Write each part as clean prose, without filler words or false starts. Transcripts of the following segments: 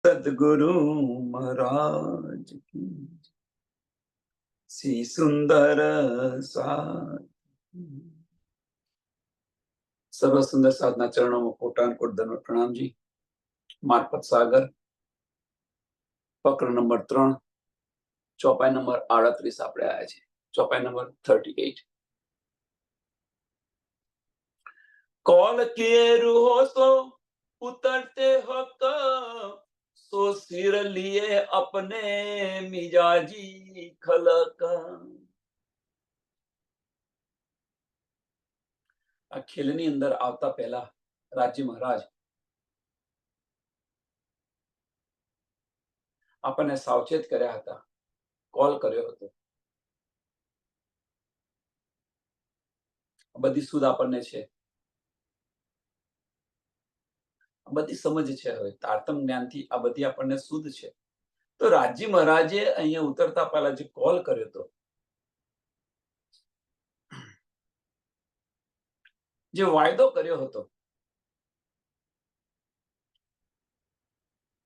સદગુરુ મહારાજ કી શ્રી સુંદર સર્વ સુંદર સાધના ચરણોમાં કોટાનકોટ ધન્યવાદ પ્રણામજી. મારફત સાગર ફકર નંબર 3 ચોપાઈ નંબર 38 આપણે આયા છે. ચોપાઈ નંબર 38. कॉल किए रूहो सो उतरते हक सो सिर लिए अपने मिजाजी खलक. આ ખેલની અંદર આવતા પહેલા રાજ્ય મહારાજ આપણને સાવચેત કર્યા હતા, કોલ કર્યો હતો. બધી સુધ આપણને છે, બધી સમજ છે. હવે તારતમ જ્ઞાનથી આ બધી આપણને શુદ્ધ છે. તો રાજ્ય મહારાજે અહીંયા ઉતરતા પહેલા જે કોલ કર્યો હતો, જે વાયદો કર્યો હતો,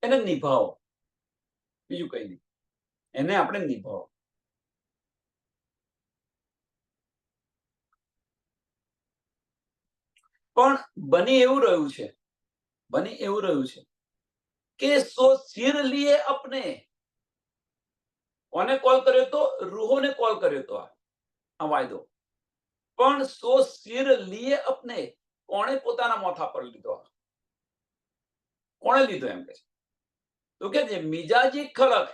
એને નિભાવો. બીજું કઈ નહીં, એને આપણે નિભાવો. પણ બની એવું રહ્યું છે કે સો સિર લીએ अपने. કોને કોલ કર્યો તો? રૂહોને કોલ કર્યો તો આ વાયદો. પણ સો સિર લીએ अपने, કોણે પોતાના માથા પર લીધો? કોણે લીધો એમ કે છે? તો કે છે મિજાજી ખલક.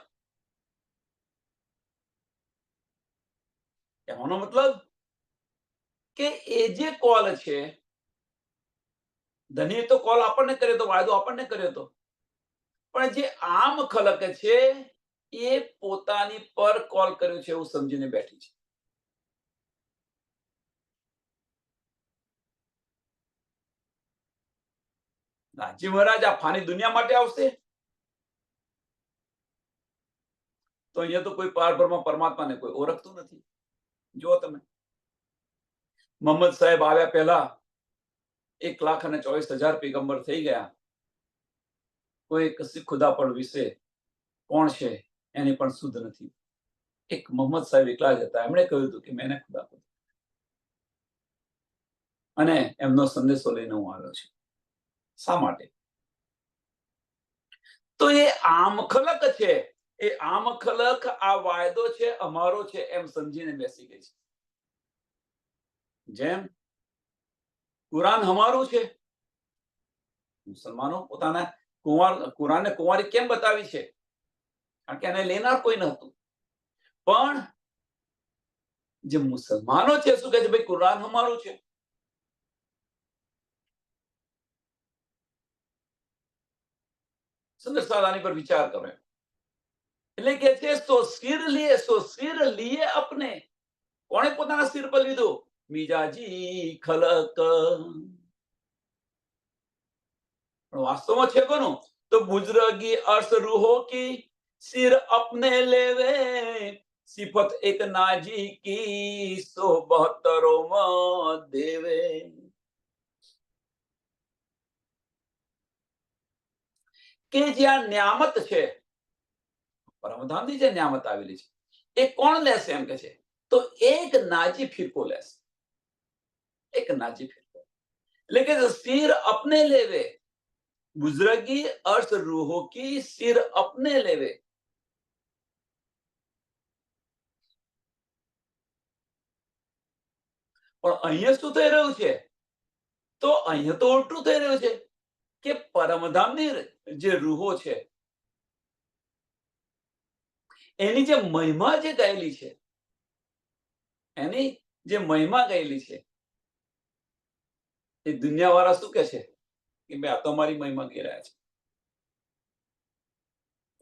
એનો મતલબ કે એ જે કોલ છે, ધની તો કોલ આપણને કર્યો તો, વાયદો આપણને કર્યો તો, પણ જે આમ ખલક છે એ પોતાની પર કોલ કર્યો છે એવું સમજીને બેઠી છે. રાજ્ય મહારાજ આ ફાની દુનિયા માટે આવશે તો અહીંયા તો કોઈ પારબ્રહ્મ પરમાત્માને કોઈ ઓળખતું નથી. જો તમે મોહમ્મદ સાહેબ આવ્યા પહેલા 1,24,000 પેગંબર થઈ ગયા. કોઈ કસી ખુદા પર વિશે કોણ છે એની પણ શુદ્ધ નથી. એક મોહમ્મદ સાહેબ એકલા જ હતા. એમણે કહ્યું હતું કે મેને ખુદા પર, અને એમનો સંદેશો લઈને હું આવ્યો છું. શા માટે? તો એ આમ ખલક છે. એ આમ ખલક આ વાયદો છે, અમારો છે એમ સમજીને બેસી ગઈ છે. જેમ કુરાન અમારું છે. મુસલમાનો પોતાના કુરાનને કુંવારી કેમ બતાવી છે? કારણ કે એને લેનાર કોઈ નહોતું. પણ જે મુસલમાનો છે શું કહે છે? ભાઈ કુરાન અમારું છે. સુંદર સાદાની પર વિચાર કરો. એટલે કે છે સો સિર લીએ अपने. કોણે પોતાના સિર પર લીધો? મિજાજી ખલક. વાસ્તવમાં છે કોનું? તો બુજરગી અર્શ રૂહો કી સિર अपने લેવે સિફત એક નાજી કી સો 72 દેવે. કે જ્યાં ન્યામત છે, પરમધામની જે ન્યામત આવેલી છે, એ કોણ લેશે એમ કે છે? તો એક નાજી ફિરકો લેશે. એક નાજી ફિરકો. એટલે કે સિર अपने લેવે. बुजुर्गी अर्थ रूहों की सिर अपने लेवे. પણ અહીંયા શું થઈ રહ્યું છે? તો અહીંયા તો ઉલટું થઈ રહ્યું છે કે પરમધામની જે રૂહો છે એની જે મહિમા જે ગયેલી છે, એની જે મહિમા ગયેલી છે, એ દુનિયાવાળા શું કે છે કે ભાઈ આ તો અમારી મહિમા કહી રહ્યા છે,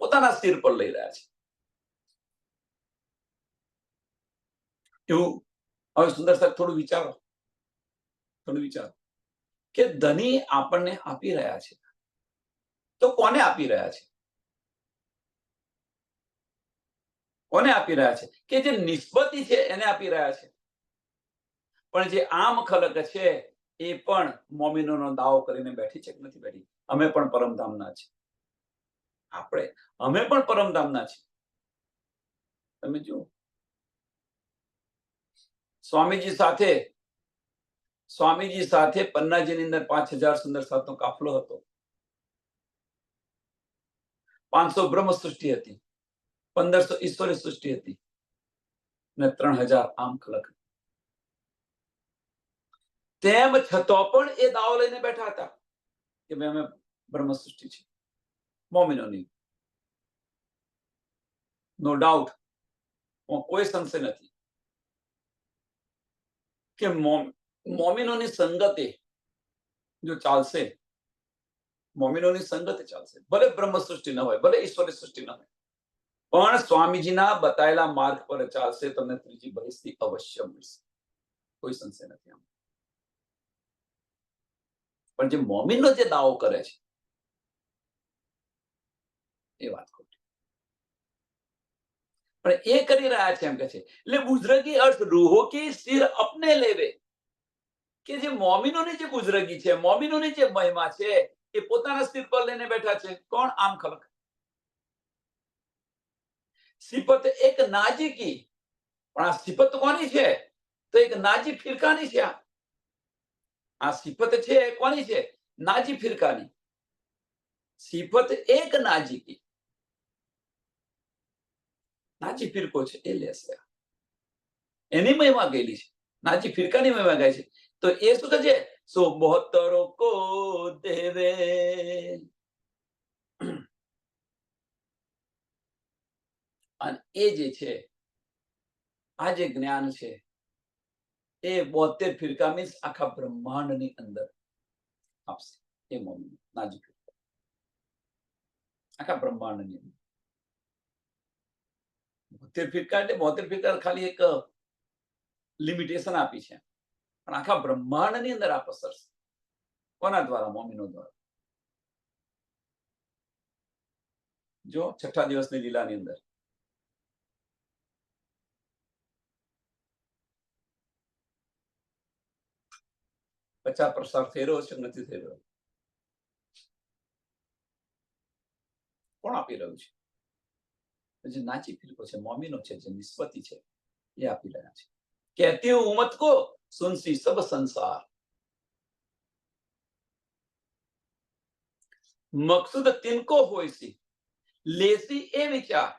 પોતાના સિર પર લઈ રહ્યા છે. એવું હવે સુંદર સાહેબ થોડું વિચારો કે ધની આપણને આપી રહ્યા છે તો કોને આપી રહ્યા છે? કોને આપી રહ્યા છે? કે જે નિસ્બતી છે એને આપી રહ્યા છે. પણ જે આમ ખલક છે એ પણ મોમિનોનો દાવો કરીને બેઠી છે કે નથી બેઠી? અમે પણ પરમધામના છે. અમે પણ પરમધામના છીએ. તમે જુઓ, સ્વામીજી સાથે પન્નાજીની અંદર 5000 સુંદર સાતનો કાફલો હતો. 500 બ્રહ્મ સૃષ્ટિ હતી, 1500 ઈશ્વરી સૃષ્ટિ હતી અને 3000 આમ ખલક. તેમ છતાં પણ એ દાવો લઈને બેઠા હતા કે ભાઈ અમે બ્રહ્મ સૃષ્ટિ છે, મોમિનોની. નો ડાઉટ, કોઈ સંશય નથી કે મોમિનોની સંગતે જો ચાલશે, મોમિનોની સંગતે ચાલશે, ભલે બ્રહ્મ સૃષ્ટિ ન હોય, ભલે ઈશ્વરી સૃષ્ટિ ન હોય, પણ સ્વામીજીના બતાયેલા માર્ગ પર ચાલશે, તમને ત્રીજી બહિસ્તી અવશ્ય મળશે, કોઈ સંશય નથી. પણ જે મોમિનનો જે દાવો કરે છે એ વાત ખોટી. પણ એ કરી રહ્યા છે એમ કે છે, એટલે બુઝરગી અર્થ રૂહો કી સિર અપને લેવે, કે જે મોમિનોની જે બુઝરગી છે, મોમિનોની જે મહિમા છે, એ પોતાના સ્થિર પર લઈને બેઠા છે. કોણ? આમ ખલક. સિફત એક નાજી કી, પણ આ સિફત કોની છે? તો એક નાજી ફિરકાની છે. આ સિફત છે કોની છે? નાજી ફિરકાની. સિફત એક નાજી કી, નાજી ફિરકો છે એ લેશે, એની મહિમા ગયેલી છે, નાજી ફિરકાની મહિમા ગાય છે. તો એ શું કહે છે? સો બહોત્તરો કો દેવે. અને એ જે છે, આ જે જ્ઞાન છે એ 72 ફિરકા મીન્સ આખા બ્રહ્માંડની અંદર આપશે. એ મોમિન નાજી ફિરકા આખા બ્રહ્માંડની અંદર 72 ફિરકા એટલે 72 ફિરકા ખાલી એક લિમિટેશન આપી છે, પણ આખા બ્રહ્માંડની અંદર આ પસરશે. કોના દ્વારા? મોમિનો દ્વારા. જો છઠ્ઠા દિવસની લીલાની અંદર પચાસ પ્રસાર થઈ રહ્યો છે, નથી થઈ રહ્યો? કોણ આપી રહ્યું છે? જે નાચી ફિરકો છે, મોમિનો છે, જે નિસ્બતી છે, એ આપી રહ્યા છે. કહેતી હું ઉમત કો સુનસી સબ સંસાર, મકસૂદ તિनको હોયસી, લેસી એ વિચાર.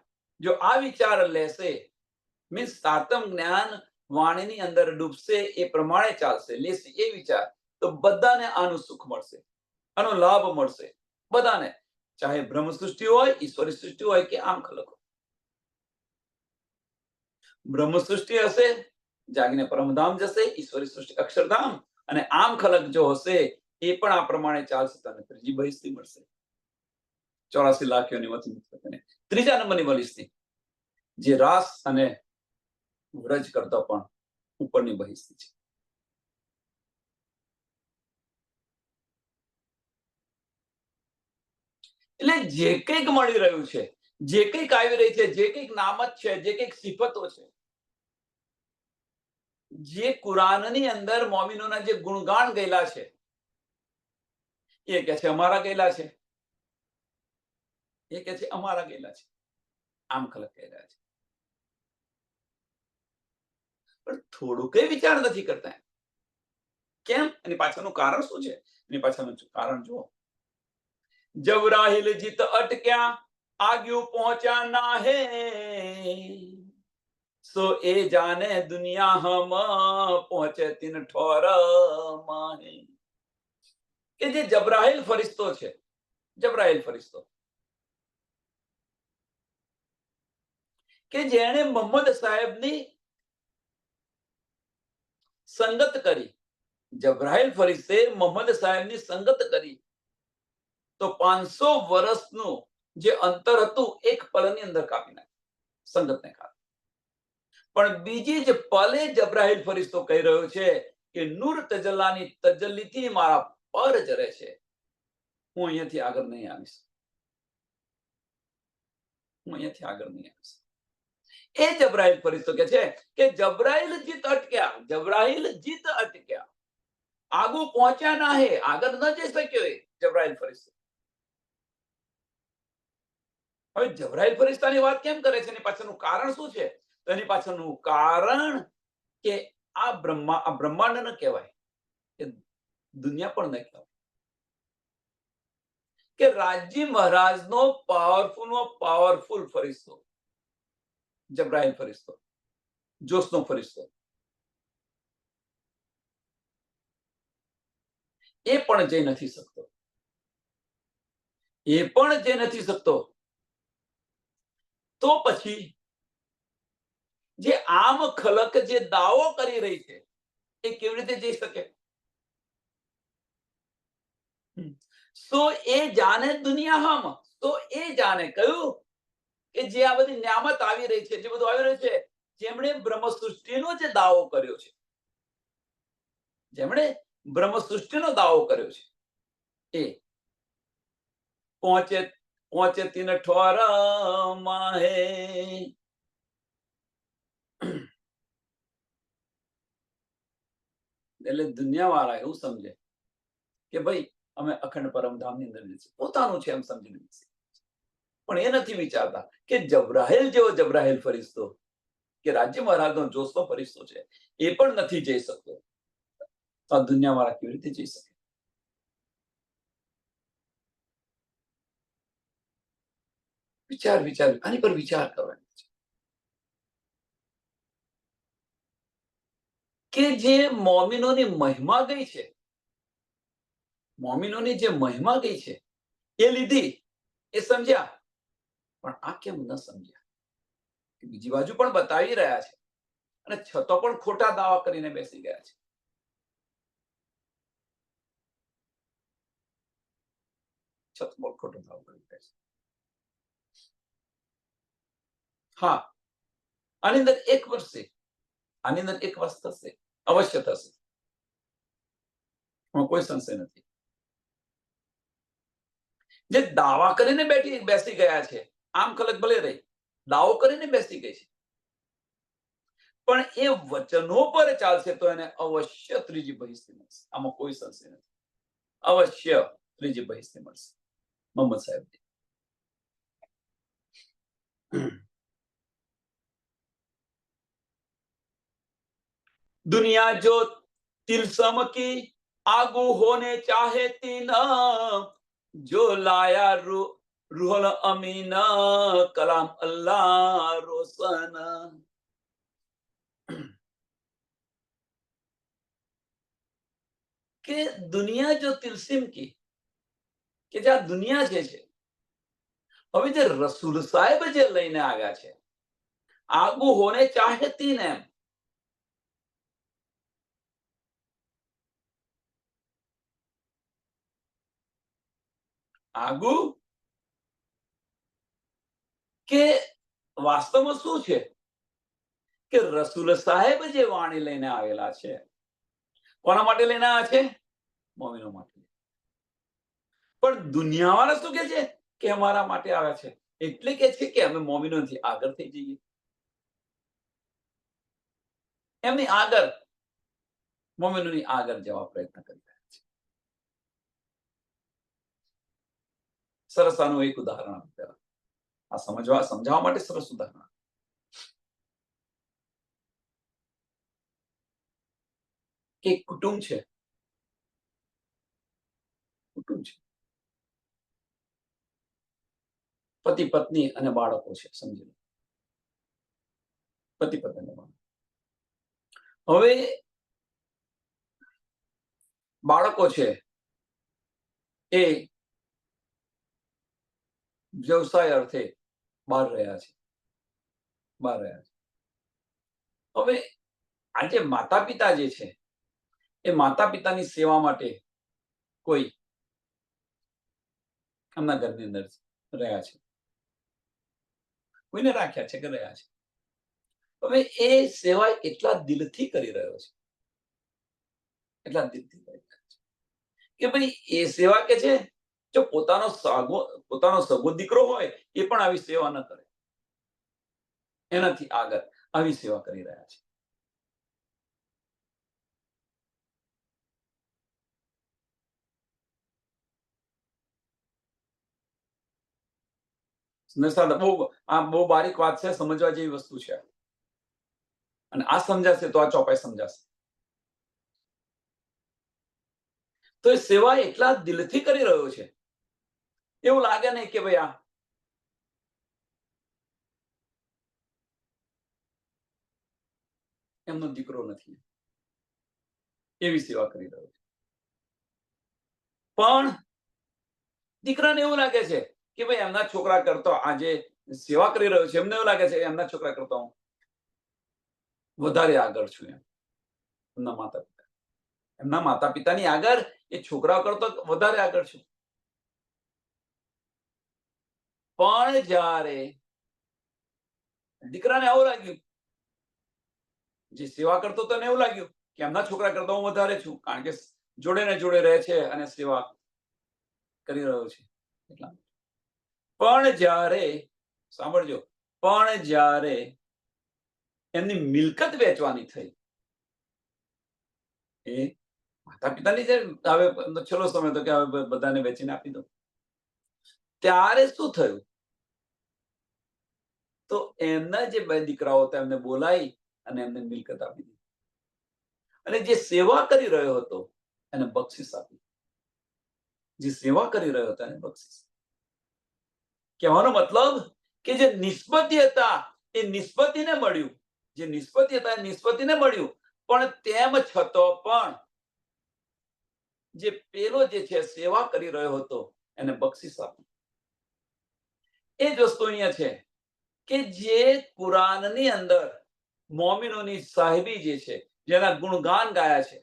જો આ વિચાર લેશે, મીન્સ સાતમ જ્ઞાન વાણીની અંદર ડૂબશે, એ પ્રમાણે ચાલશે, લેસી એ વિચાર, તો બધાને આનું સુખ મળશે, આનો લાભ મળશે બધાને, ચાહે બ્રહ્મ સૃષ્ટિ હોય, ઈશ્વરી સૃષ્ટિ હોય કે આમ ખલક. બ્રહ્મ સૃષ્ટિ હશે, જાગીને પરમધામ જશે, ઈશ્વરી સૃષ્ટિ અક્ષરધામ, અને આમ ખલક જો હશે એ પણ આ પ્રમાણે ચાલશે, તને ત્રીજી બહિસ્તી મળશે. 84 લાખ યોનિમાંથી મુક્ત થઈને ત્રીજા નંબરની બહિસ્તી, જે રાસ અને વ્રજ કરતા પણ ઉપરની બહિસ્તી છે. એટલે જે કંઈક મળી રહ્યું છે, જે કંઈક આવી રહી છે, જે કંઈક નામત છે, જે કંઈક સિફતો છે, જે કુરાનની અંદર મોમિનોના જે ગુણગાન ગયેલા છે, એ કે છે અમારા ગયેલા છે, એ કે છે અમારા ગયેલા છે, આમ ખલક કહી રહ્યા છે. પણ થોડું કઈ વિચાર નથી કરતા. કેમ? એની પાછળનું કારણ શું છે? એની પાછળનું કારણ જુઓ. જબરાહિલ જીત અટક્યા, આગ્યું પહોંચ્યા ના હે, સો એ જાને દુનિયા હમ પહોંચે તીન ઠોર માહે. કે જે જબરાહિલ ફરિશ્તો છે, જબરાહિલ ફરિશ્તો કે જેણે મોહમ્મદ સાહેબની સંગત કરી, જબરાહિલ ફરિશ્તે મોહમ્મદ સાહેબની સંગત કરી, તો 500 વર્ષનું જે અંતર હતું એક પલની અંદર કાપી નાખ્યું સંગતને કારણે. પણ બીજી જ પલે જબરાહિલ ફરિશ્તો કહી રહ્યો છે કે નૂર તજલ્લાની તજલ્લીથી મારા પર જરે છે, હું અહીંયાથી આગળ નહીં આવીશ, હું અહીંયાથી આગળ નહીં આવીશ. એ જબરાહિલ ફરિશ્તો કે છે કે જબરાહિલ જીત અટક્યા, જબરાહિલ જીત અટક્યા, આગુ પહોંચ્યા ના હે, આગળ ન જઈ શક્યો એ જબરાહિલ ફરિશ્તો. હવે જબરાઈલ ફરિશ્તાની વાત કેમ કરે છે? એની પાછળનું કારણ શું છે? તો એની પાછળનું કારણ કે આ બ્રહ્માંડ ન કહેવાય, કે દુનિયા પણ ન કહેવાય, કે રાજી મહારાજનો પાવરફુલ ફરિશ્તો, જબરાઈલ ફરિશ્તો, જોશનો ફરિશ્તો, એ પણ જઈ નથી શકતો. એ પણ જઈ નથી શકતો. તો પછી જે આમ ખલક જે દાવો કરી રહી છે, એ કેવી રીતે જઈ શકે? તો એ જાણે દુનિયા હમ, તો એ જાણે કયું કે જે આ બધી નિયામત આવી રહી છે, જે બધું આવી રહ્યું છે, જેમણે બ્રહ્મ સૃષ્ટિનો જે દાવો કર્યો છે, જેમણે બ્રહ્મ સૃષ્ટિનો દાવો કર્યો છે, એ પહોંચે પહોંચે તીન ઠોર માહે. એટલે દુનિયા વાળા એવું સમજે કે ભાઈ અમે અખંડ પરમધામની અંદર પોતાનું છે એમ સમજીને, પણ એ નથી વિચારતા કે જબરાહેલ જેવો જબરાહેલ ફરિશ્તો, કે રાજ્ય મહારાજનો જોશનો ફરિશ્તો છે, એ પણ નથી જઈ શકતો. તો આ દુનિયા વાળા કેવી રીતે જઈ શકે? વિચાર આની પર વિચાર કરવાનો છે કે જે મોમિનોની મહિમા ગઈ છે, મોમિનોની જે મહિમા ગઈ છે, એ લીધી, એ સમજ્યા, પણ આ કેમ ન સમજ્યા? બીજી બાજુ પણ બતાવી રહ્યા છે, અને છતો પણ ખોટા દાવા કરીને બેસી ગયા છે. છત પર ખોટો દાવો કરી બેસે. હા, આની અંદર એક વર્ષ છે, આની અંદર એક વર્ષ થશે, અવશ્ય થશે, કોઈ સંશય નથી. જે દાવા કરીને બેસી ગયા છે, આમ ખલક ભલે રહી, દાવો કરીને બેસી ગઈ છે, પણ એ વચનો પર ચાલશે તો એને અવશ્ય ત્રીજી બહિષ્ઠી મળશે. આમાં કોઈ સંશય નથી. અવશ્ય ત્રીજી બહિષ્ઠી મળશે. મોહમ્મદ સાહેબ, दुनिया जो तिलसम की आगू होने चाहे तीन, जो लाया रूहल अमीन कलाम अल्लाह रोशन. કે દુનિયા જો તિલસિમ કી, કે જે આ દુનિયા જે છે, હવે જે રસૂલ સાહેબ જે લઈને આવ્યા છે, આગુ હોને ચાહેતી ને, એમ આગુ કે વાસ્તવમાં શું છે કે રસૂલ સાહેબ જે વાણી લઈને આવેલા છે, કોના માટે લઈને આવ્યા છે? મોમિનો માટે. પણ દુનિયાવાળા શું કે છે કે અમારા માટે આવ્યા છે, એટલે કે છે કે અમે મોમિનોથી આગળ થઈ જઈએ, એમની આગળ, મોમિનોની આગળ જવા પ્રયત્ન કરી રહ્યા છે. સરસ આનું એક ઉદાહરણ આપેલા, આ સમજાવવા માટે સરસ ઉદાહરણ. કે કુટુંબ છે, કુટુંબ છે, પતિ પત્ની અને બાળકો છે, સમજી લો, પતિ પત્ની અને બાળકો. હવે બાળકો છે એ વ્યવસાય અર્થે બહાર રહ્યા છે, બહાર રહ્યા છે. હવે આજે માતા પિતા જે છે, એ માતા પિતાની સેવા માટે કોઈ એમના ઘરની અંદર રહ્યા છે, કોઈને રાખ્યા છે કે રહ્યા છે. હવે એ સેવા એટલા દિલથી કરી રહ્યો છે, એટલા દિલથી કરી રહ્યો છે કે ભાઈ એ સેવા કે છે, જો પોતાનો સગો દીકરો હોય એ પણ આવી સેવા ન કરે, એનાથી આગળ આવી સેવા કરી રહ્યા છે. સુંદર આ બહુ બારીક વાત છે, સમજવા જેવી વસ્તુ છે. અને આ સમજાશે તો આ ચોપાઈ સમજાશે. તો એ સેવા એટલા દિલથી કરી રહ્યો છે, એવું લાગે નહીં કે ભાઈ આ એમનો દીકરો નથી, એવી સેવા કરી રહ્યો છે. પણ દીકરાને એવું લાગે છે કે ભાઈ એમના છોકરા કરતો આજે સેવા કરી રહ્યો છે, એમને એવું લાગે છે એમના છોકરા કરતા હું વધારે આગળ છું. એમના માતા પિતા, એમના માતા પિતાની આગળ એ છોકરાઓ કરતો વધારે આગળ છું. પણ જ્યારે દીકરાને આવું લાગ્યું, જે સેવા કરતો તો એને એવું લાગ્યું કે એમના છોકરા કરતા હું વધારે છું, કારણ કે જોડે ને જોડે રહે છે અને સેવા કરી રહ્યો છે એટલા. પણ જ્યારે સાંભળજો, પણ જ્યારે એમની મિલકત વેચવાની થઈ, એ માતા પિતાની જે હવે છેલ્લો સમય તો કે હવે બધાને વેચીને આપી દો, ત્યારે શું થયું? તો એમના જે બે દીકરાઓ હતા એમને બોલાવી અને એમને મિલકત આપી દીધી. અને જે સેવા કરી રહ્યો હતો એને બક્ષિસ આપી. જે સેવા કરી રહ્યો હતો એને બક્ષિસ. કહેવાનો મતલબ કે જે નિષ્પત્તિ હતા એ નિષ્પત્તિને મળ્યું, જે નિષ્પત્તિ હતા એ નિષ્પત્તિને મળ્યું, પણ તેમ છતાં પણ જે પેલો જે છે સેવા કરી રહ્યો હતો એને બક્ષિસ આપી. એ જ વસ્તુ અહીંયા છે કે જે કુરાનની અંદર મોમિનોની સાહેબી જે છે, જેના ગુણગાન ગાયા છે,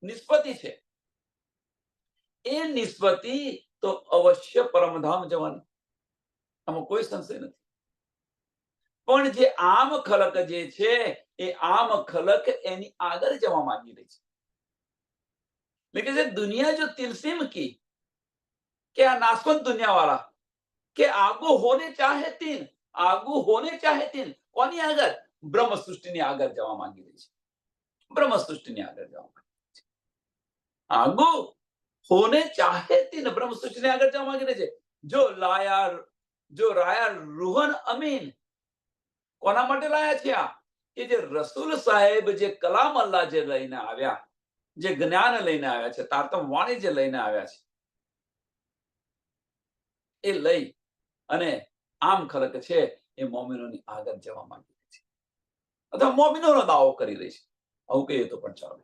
નિષ્પત્તિ છે, એ નિષ્પત્તિ તો અવશ્ય પરમધામ જવાની, આમાં કોઈ સંશય નથી. પણ જે આમ ખલક જે છે એ આમ ખલક એની આગળ જવા માંગી રહી છે. लेकिन ये दुनिया जो तिलसिम की કે આ નાશવંત दुनिया वाला કે આગુ હોને ચાહે તીન, આગુ હોને ચાહે તીન, કોની આગળ? બ્રહ્મ સૃષ્ટિની આગળ જવા માંગી રહી છે. બ્રહ્મ સૃષ્ટિની આગળ જવા માંગી છે. આગુ હોને ચાહે તીન, બ્રહ્મ સૃષ્ટિની આગળ જવા માંગી રહી છે. જો રાયા રૂહન અમીન, કોના માટે લાયા છે આ? કે જે રસૂલ સાહેબ જે કલામ અલ્લાહ જે લઈને આવ્યા, જે જ્ઞાન લઈને આવ્યા છે, તારતમ વાણી જે લઈને આવ્યા છે, એ લઈ અને આમ ખલક છે એ મોમિનોની આગળ જવા માંગી રહી છે, અથવા મોમિનોનો દાવો કરી રહી છે. આવું કહીએ તો પણ ચાલે.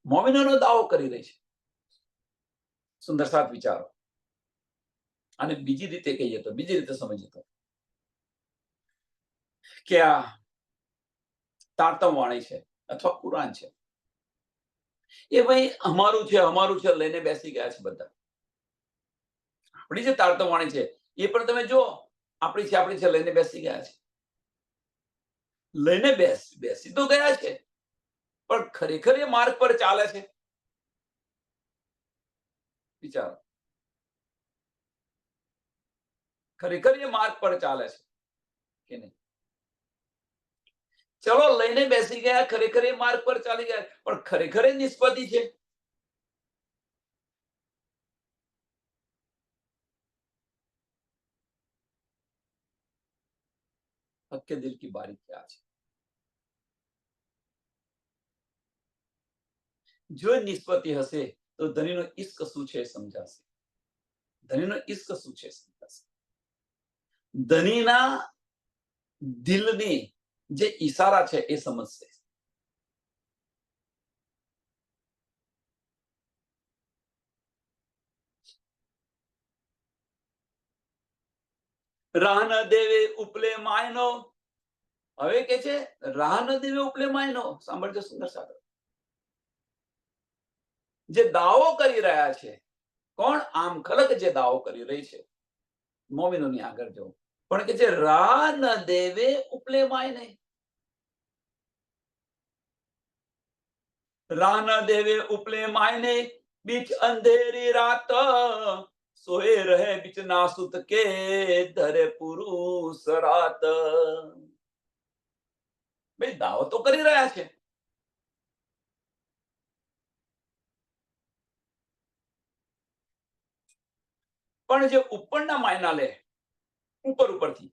મોમિનોનો દાવો કરી રહી છે. સુંદર સાત વિચારો. અને બીજી રીતે કહીએ તો, બીજી રીતે સમજીએ તો કે આ તારતમ વાણી છે અથવા કુરાન છે, એ ભાઈ અમારું છે લઈને બેસી ગયા છે બધા. આપણી જે તારતમ વાણી છે એ પણ તમે જો આપણી છે લઈને બેસી ગયા છે. લઈને બેસી તો ગયા છે, પણ ખરેખર એ માર્ગ પર ચાલે છે? વિચારો. ખરેખર એ માર્ગ પર ચાલે છે કે નહીં? ચલો લઈને બેસી ગયા, ખરેખર એ માર્ગ પર ચાલી ગયા, પણ ખરેખર એ નિષ્પત્તિ છે? હક્કે દિલ કી બારી ક્યાં છે? જો નિષ્પત્તિ હશે તો ધણીનો ઇશ્ક શું છે સમજાશે. ધણીનો ઇશ્ક શું છે સમજાશે. ધણીના દિલની જે ઈશારા છે એ સમજશે. રાહ ન દેવે ઉપલે માયનો, હવે કે છે રાહ ન દેવે ઉપલે માયનો. સાંભળજો સુંદર સાગર, જે દાવો કરી રહ્યા છે, કોણ? આમ ખલક જે દાવો કરી રહી છે મોમિનોની આગળ જવું, પણ કે છે રાહ ન દેવે ઉપલે માયને. રાહ ન દેવે ઉપલે માયને, બીચ અંધેરી રાત સોए रहे बिच नासुत के धरे पुरुष रात. ભાઈ દાવો તો કરી રહ્યા છે, પણ જે ઉપરના માયના લે, ઉપરથી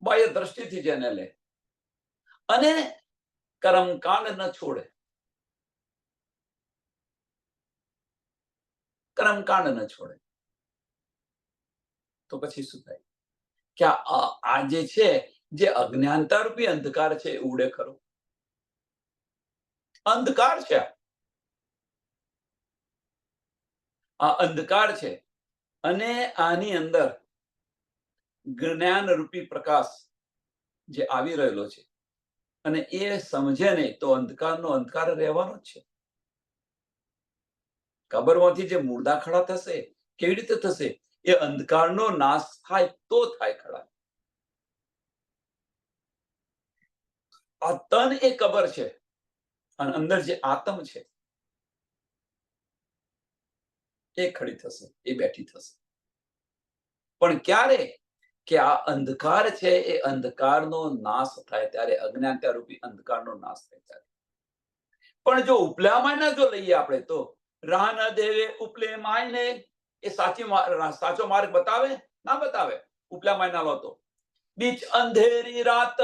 બાહ્ય દ્રષ્ટિથી જેને લે અને કર્મકાંડ ન છોડે, કર્મકાંડ ન છોડે, તો પછી શું થાય કે આ જે છે, જે અજ્ઞાનતા રૂપી અંધકાર છે એ ઉડે ખરો? અંધકાર છે, આ અંધકાર છે. અને આની અંદર જ્ઞાન રૂપી પ્રકાશ જે આવી રહેલો છે અને એ સમજે નહીં તો અંધકારનો અંધકાર રહેવાનો જ છે. કબરમાંથી જે મુર્દા ખડા થશે, કેવી રીતે થશે? એ અંધકારનો નાશ થાય તો થાય ખડા. આ તન એ કબર છે અને અંદર જે આત્મ છે એ ખડી થશે, એ બેઠી થશે. પણ ક્યારે? કે આ અંધકાર છે એ અંધકારનો નાશ થાય ત્યારે, અજ્ઞાનતા રૂપી અંધકારનો નાશ થાય ત્યારે. પણ જો ઉપલા માયના જો લઈએ આપણે તો રાહ ન દેવે ઉપલે માયને, એ સાચો માર્ગ બતાવે? ના બતાવે. ઉપલા માયના લો તો બીચ અંધેરી રાત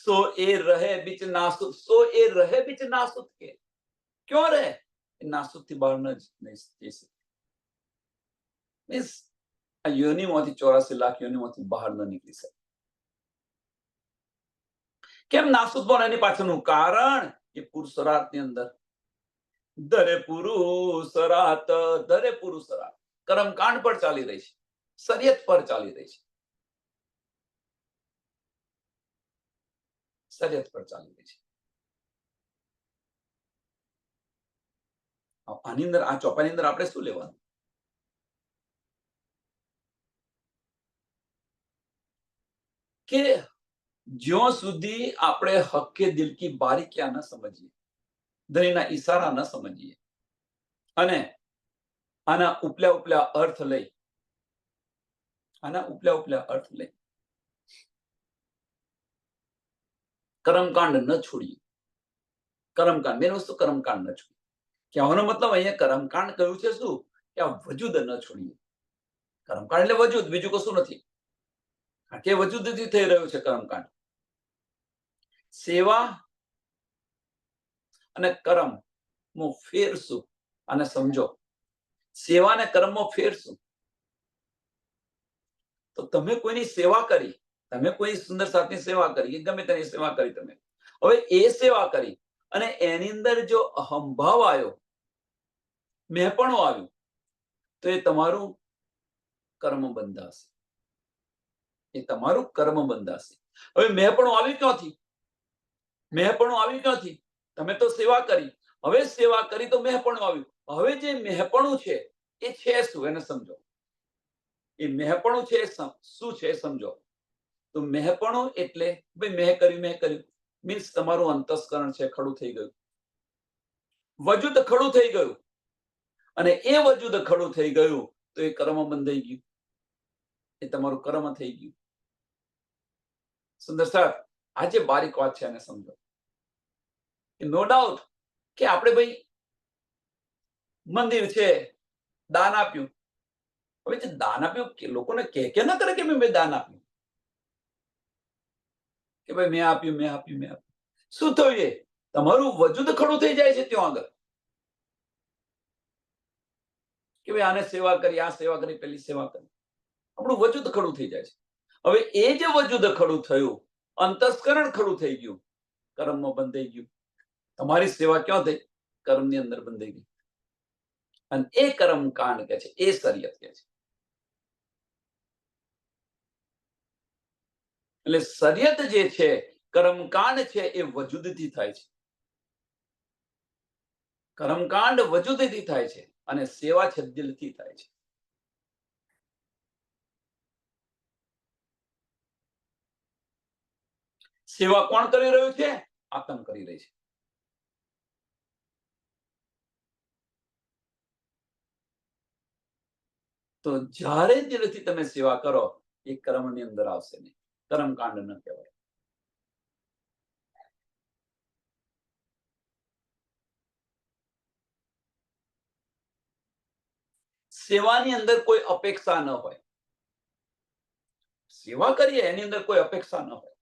સો એ રહે બીચ નાસુદ, સો એ રહે બીચ નાસુદ કે. ક્यों રહે? નાસુદ થી બહાર ન જઈ શકે. મીન્સ આ યોનિમાંથી 84 લાખ યોનિમાંથી બહાર ન નીકળી શકે. કેમ નાસુદ પણ? એની પાછળનું કારણ એ પુરુષાર્થની અંદર દરે પુરુષાર્થ, દરે પુરુષાર્થ કર્મકાંડ પર ચાલી રહી છે, શરીયત પર ચાલી રહી છે, શરીયત પર ચાલી રહી છે. આની અંદર આ ચોપાની અંદર આપણે શું લેવાનું? કે જ્યાં સુધી આપણે હક્કે દિલ કી બારીકિયા ન સમજીએ, દરેના ઈશારા ન સમજીએ અને આના ઉપલા અર્થ લઈ, આના ઉપલા અર્થ લઈ કર્મકાંડ ન છોડીએ. કર્મકાંડ, મેન વસ્તુ કર્મકાંડ ન છોડીએ. કહેવાનો મતલબ અહીંયા કર્મકાંડ કહ્યું છે શું? કે આ વજૂદ ન છોડીએ. કર્મકાંડ એટલે વજૂદ, બીજું કશું નથી. કે વજૂદથી થઈ રહ્યું છે કર્મકાંડ. સેવા અને કર્મ માં ફેર શું? અને સમજો, સેવા અને કર્મમાં ફેર શું? તો તમે કોઈની સેવા કરી, તમે કોઈ સુંદર સાથની સેવા કરી, ગમે તેની સેવા કરી તમે, હવે એ સેવા કરી અને એની અંદર જો અહંભાવ આવ્યો, મેંપણું આવ્યું, તો એ તમારું કર્મ બંધાશે, એ તમારું કર્મ બંધાશે. હવે મેંપણું આવ્યું ક્યાંથી? મેંપણું આવ્યું ક્યાંથી? તમે તો સેવા કરી, હવે સેવા કરી તો મેંપણું આવ્યું. હવે જે મેંપણું છે એ છે શું? એને સમજો. એ મેંપણું છે શું છે સમજો. તો મેંપણું એટલે ભાઈ મેં કર્યું મીન્સ તમારું અંતસ્કરણ છે ખડું થઈ ગયું, વજૂદ ખડું થઈ ગયું, અને એ વજૂદ ખડું થઈ ગયું તો એ કર્મ બંધાઈ ગયું, એ તમારું કર્મ થઈ ગયું. સુંદર સાહેબ, આ જે બારીક વાત છે એને સમજો. નો ડાઉટ કે આપણે ભાઈ મંદિર છે, દાન આપ્યું. હવે જે દાન આપ્યું કે લોકોને કે ન કરે કે મેં દાન આપ્યું, કે ભાઈ મેં આપ્યું. શું થયું? એ તમારું વજૂદ ખડું થઈ જાય છે ત્યાં આગળ, કે ભાઈ આને સેવા કરી, આ સેવા કરી, પેલી સેવા કરી, આપણું વજૂદ ખડું થઈ જાય છે. હવે એ જે વજૂદ ખડું થયું, અંતસ્કરણ ખડું થઈ ગયું, કર્મમાં બંધાઈ ગયું. તમારી સેવા ક્યાં થઈ? કર્મની અંદર બંધાઈ ગઈ. અને એ કર્મકાંડ કે છે, એ શરીયત કે છે. એટલે શરીયત જે છે, કર્મકાંડ છે, એ વજૂદથી થાય છે. કર્મકાંડ વજૂદથી થાય છે અને સેવા છે દિલથી થાય છે. સેવા કોણ કરી રહ્યું છે? આત્મ કરી રહી છે. તો જ્યારે દિલથી તમે સેવા કરો, એ કર્મની અંદર આવશે નહીં, કર્મકાંડ ન કહેવાય. સેવાની અંદર કોઈ અપેક્ષા ન હોય, સેવા કરીએ એની અંદર કોઈ અપેક્ષા ન હોય.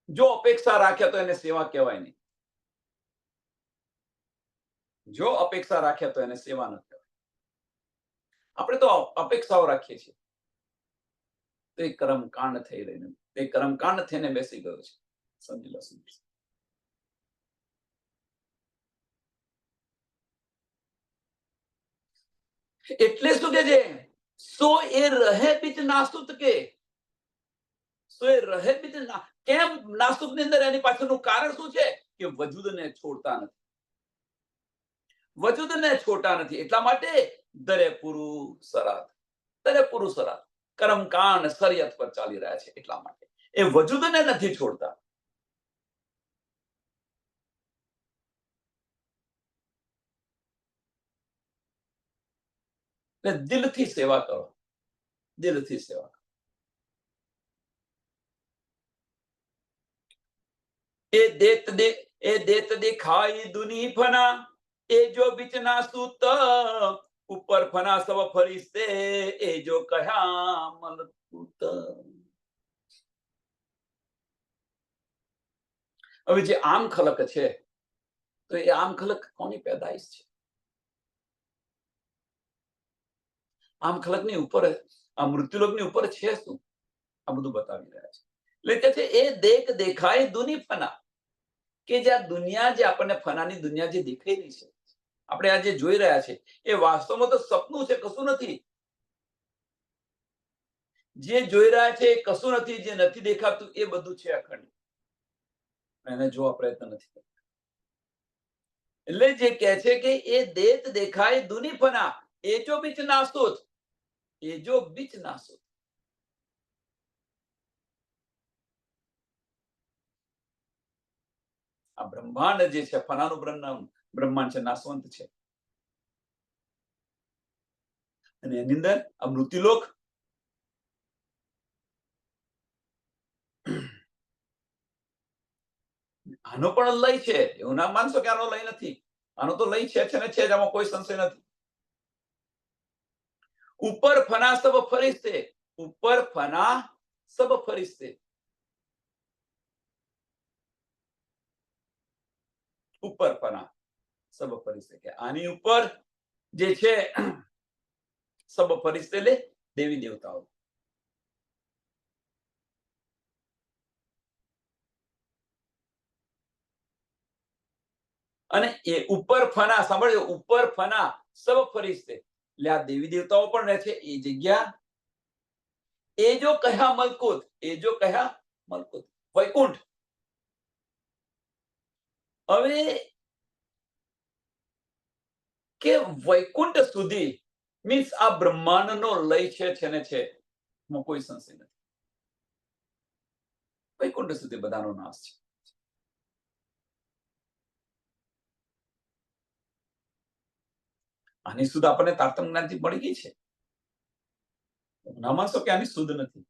જો અપેક્ષા રાખે તો એને સેવા કહેવાય નહીં. જો અપેક્ષા રાખે તો એને સેવા ન કહેવાય. આપણે તો અપેક્ષાઓ રાખીએ છીએ. તો એ કર્મકાંડ થઈ રહ્યું, એ કર્મકાંડ થઈને બેસી ગયો છે. સમજી લો. એટલે શું કે છે? સો એ રહે બીજ નાસુત કે, સો એ રહે બીજ કેમ નાસુત ની અંદર એની પાછળનું કારણ શું છે? કે વજૂદને છોડતા નથી. વજૂદને છોડતા નથી એટલા માટે દરે પૂરું સરાદ કર્મકાંડ શરીયત પર ચાલી રહ્યા છે. એટલા માટે એ વજૂદને નથી છોડતા. દિલથી સેવા કરો, દિલથી સેવા કરો. એ દેત દેખાઈ દુની ફના, એ જો બીચના સૂત ઉપર ફના સબ ફરિશ્તે, એ જો કહ્યા મલકૂત. હવે જે આમ ખલક છે, તો એ આમ ખલક કોની પેદાઈશ છે? આમ ખલકની ઉપર, આ મૃત્યુલોકની ઉપર છે શું? આ બધું બતાવી રહ્યા છે. એટલે કે છે એ દેખાય દુની ફના, કે જે આ દુનિયા, જે આપણને ફનાની દુનિયા જે દેખાઈ રહી છે, આપણે આ જે જોઈ રહ્યા છે, એ વાસ્તવમાં તો સપનું છે, કશું નથી. જે જોઈ રહ્યા છે એ કશું નથી, જે નથી દેખાતું એ બધું છે અખંડ. એને જોવા પ્રયત્ન નથી કરતા. એટલે જે કહે છે કે એ દેખાય દુની ફના, એ જો બીચ નાસુત, એ જો બીચ નાસુત. આ બ્રહ્માંડ જે છે, ફનાનું બ્રહ્માંડ છે, નાશવંત છે. અને એની અંદર આ મૃત્યુલોક, આનો પણ લય છે. એવું ના માનશો કે આનો લય નથી. આનો તો લય છે ને છે જ, આમાં કોઈ સંશય નથી. ઉપર ફના સબ ફરિશ્તે, ઉપર ફના સબ ફરિશ્તે, ઉપર ફના સબ ફરિશ્તે, કે આની ઉપર જે છે સબ ફરિશ્તે લે દેવી દેવતાઓ. અને એ ઉપર ફના, સાંભળજો, ઉપર ફના સબ ફરિશ્તે, એટલે આ દેવી દેવતાઓ પણ રહે છે એ જગ્યા. એ જો કહ્યા મલકુત, એ જો કહ્યા મલકુત, વૈકુંઠ. હવે કે વૈકુંઠ સુધી, મીન્સ આ બ્રહ્માંડનો લય છે ને છે, એમાં કોઈ સંશય નથી. વૈકુંઠ સુધી બધાનો નાશ છે. આની સુધ આપણને તારતમ્ય જ્ઞાનથી મળી ગઈ છે. ના માનશો કે આની સુધ નથી.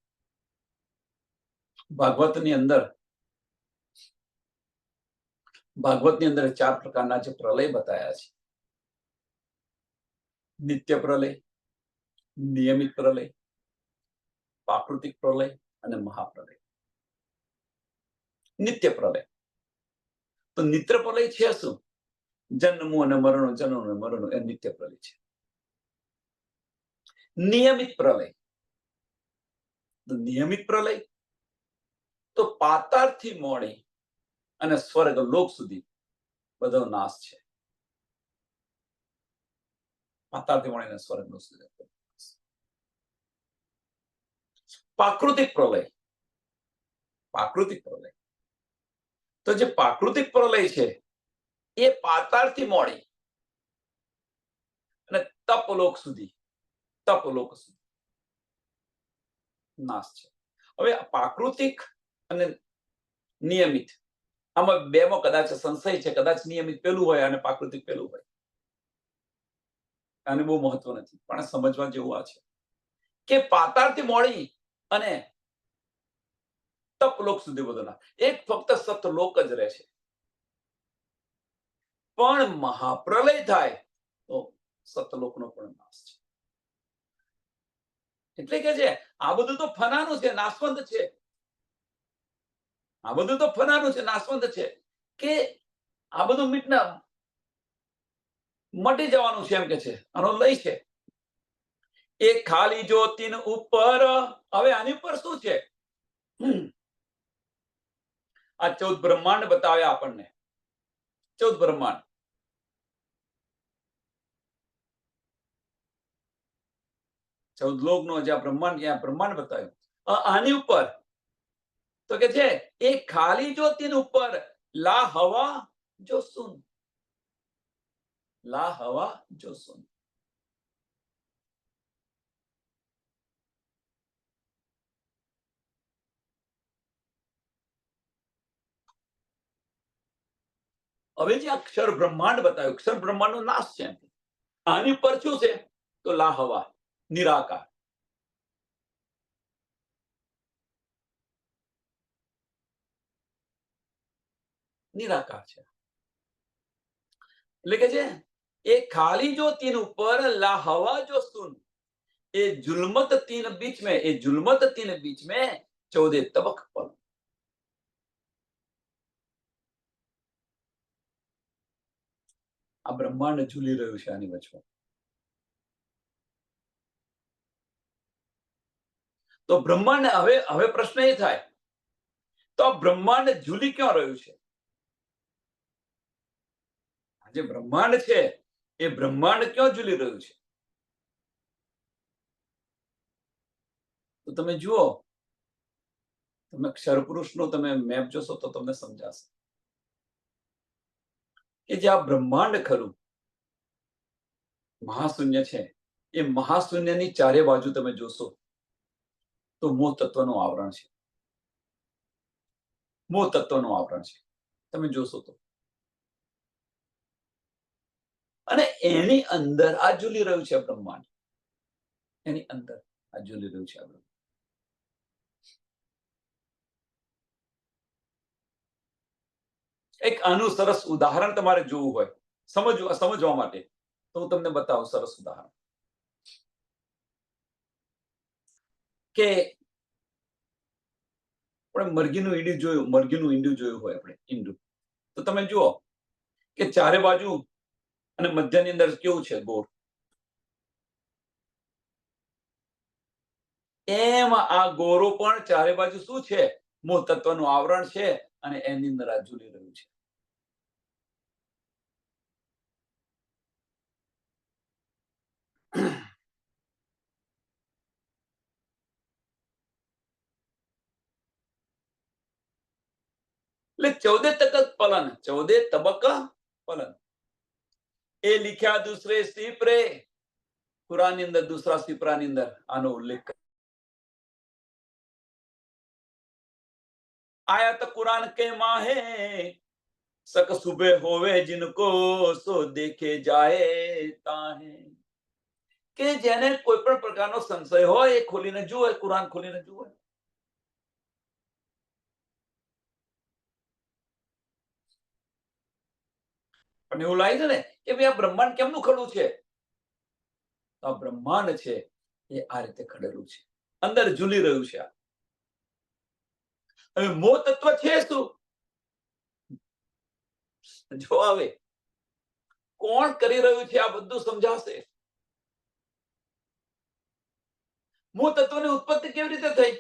ભાગવતની અંદર 4 પ્રકારના જે પ્રલય બતાયા છે: નિત્ય પ્રલય, નિયમિત પ્રલય, પ્રાકૃતિક પ્રલય અને મહાપ્રલય. નિત્ય પ્રલય તો નિત્ય પ્રલય છે શું? જન્મો અને મરણો, જન્મો અને મરણો, એ નિત્ય પ્રલય છે. નિયમિત પ્રલય, તો નિયમિત પ્રલય તો પાતાળથી મોડી અને સ્વર્ગ લોક સુધી બધો નાશ છે. પાતાળથી મોડીને સ્વર્ગ લોક સુધી. પ્રાકૃતિક પ્રલય, પ્રાકૃતિક પ્રલય તો જે પ્રાકૃતિક પ્રલય છે એ પાતાળથી મોડી અને તપલોક સુધી નાશ છે. હવે પ્રાકૃતિક અને નિયમિત, આમાં બેમાં કદાચ સંશય છે. કદાચ નિયમિત પેલું હોય અને પ્રાકૃતિક પેલું હોય. આને બહુ મહત્વ નથી, પણ સમજવા જેવું આ છે કે પાતાળથી મોડી અને તપલોક સુધી બધો નાશ. એક ફક્ત સતલોક જ રહે છે. પણ મહાપ્રલય થાય તો સતલોકનો પણ નાશ છે. એટલે કે છે આ બધું તો ફનાનું છે, નાશવંત છે. આ બધું તો ફનાનું છે, નાશવંત છે. કે આ બધું મટી જવાનું છે એમ કે છે. આનો લય છે એ ખાલી જ્યોતિન ઉપર. હવે આની ઉપર શું છે? આ 14 બ્રહ્માંડ બતાવ્યા આપણને. 14 બ્રહ્માંડ. ચૌદ લોકનો જ્યાં બ્રહ્માંડ બતાવ્યું. આની ઉપર તો કે છે એ ખાલી જ્યોતિન ઉપર લા હવા જો સુન. લા હવા જો સુન. હવે જે અક્ષર બ્રહ્માંડ બતાવ્યું, અક્ષર બ્રહ્માંડનો નાશ છે. આની પર શું છે? તો લા હવા, નિરાકાર. નિરાકાર છે. એટલે કે છે એ ખાલી જો તીન ઉપર લા હવા જો સુન. એ जुल्मत तीन बीच में, ये जुल्मत तीन बीच में 14 तबक पल. આ બ્રહ્માંડ ઝૂલી રહ્યું છે આની વચમાં. તો બ્રહ્માંડ હવે પ્રશ્ન એ થાય તો આ બ્રહ્માંડ ઝૂલી ક્યાં રહ્યું છે? જે બ્રહ્માંડ છે એ બ્રહ્માંડ ક્યાં ઝૂલી રહ્યું છે? તો તમે જુઓ, તમે ક્ષરપુરુષનો તમે મેપ જોશો તો તમને સમજાશે કે જે આ બ્રહ્માંડ ખરું મહાશૂન્ય છે, એ મહાશૂન્યની ચારે બાજુ તમે જોશો તો મોહ તત્વનું આવરણ છે. મોહ તત્વનું આવરણ છે. તમે જોશો તો. અને એની અંદર આ ઝૂલી રહ્યું છે બ્રહ્માંડ. એની અંદર આ ઝૂલી રહ્યું છે આ બ્રહ્માંડ. એક આનું સરસ ઉદાહરણ તમારે જોવું હોય, સમજવા માટે, તો હું તમને બતાવું સરસ ઉદાહરણ. કે આપણે મરઘીનું ઈંડું જોયું હોય આપણે ઈંડું, તો તમે જુઓ કે ચારે બાજુ અને મધ્યની અંદર કેવું છે? ગોળ. એમ આ ગોરો પણ ચારે બાજુ શું છે? મોહ તત્વનું આવરણ છે અને એની અંદર આ ઝૂલી રહ્યું છે. એટલે 14 તબક પલન એ लिख्या दूसरे सिपरे. કુરાનની અંદર દૂસરા સિપરાની અંદર આનો ઉલ્લેખ आयत कुरान के माहे सक सुबह होवे जिनको सो देखे जाए ताहे. કે જેને કોઈ પણ પ્રકારનો સંશય હોય એ ખોલીને જુએ, કુરાન ખોલીને જુએ. પણ એવું લાગે છે ને કે ભાઈ આ બ્રહ્માંડ કેમનું ખડું છે? આ બ્રહ્માંડ છે એ આ રીતે ખડેલું છે, અંદર ઝૂલી રહ્યું છે. હવે મોહ તત્વ છે શું? જો હવે કોણ કરી રહ્યું છે આ બધું સમજાશે. મોહ તત્વની ઉત્પત્તિ કેવી રીતે થઈ?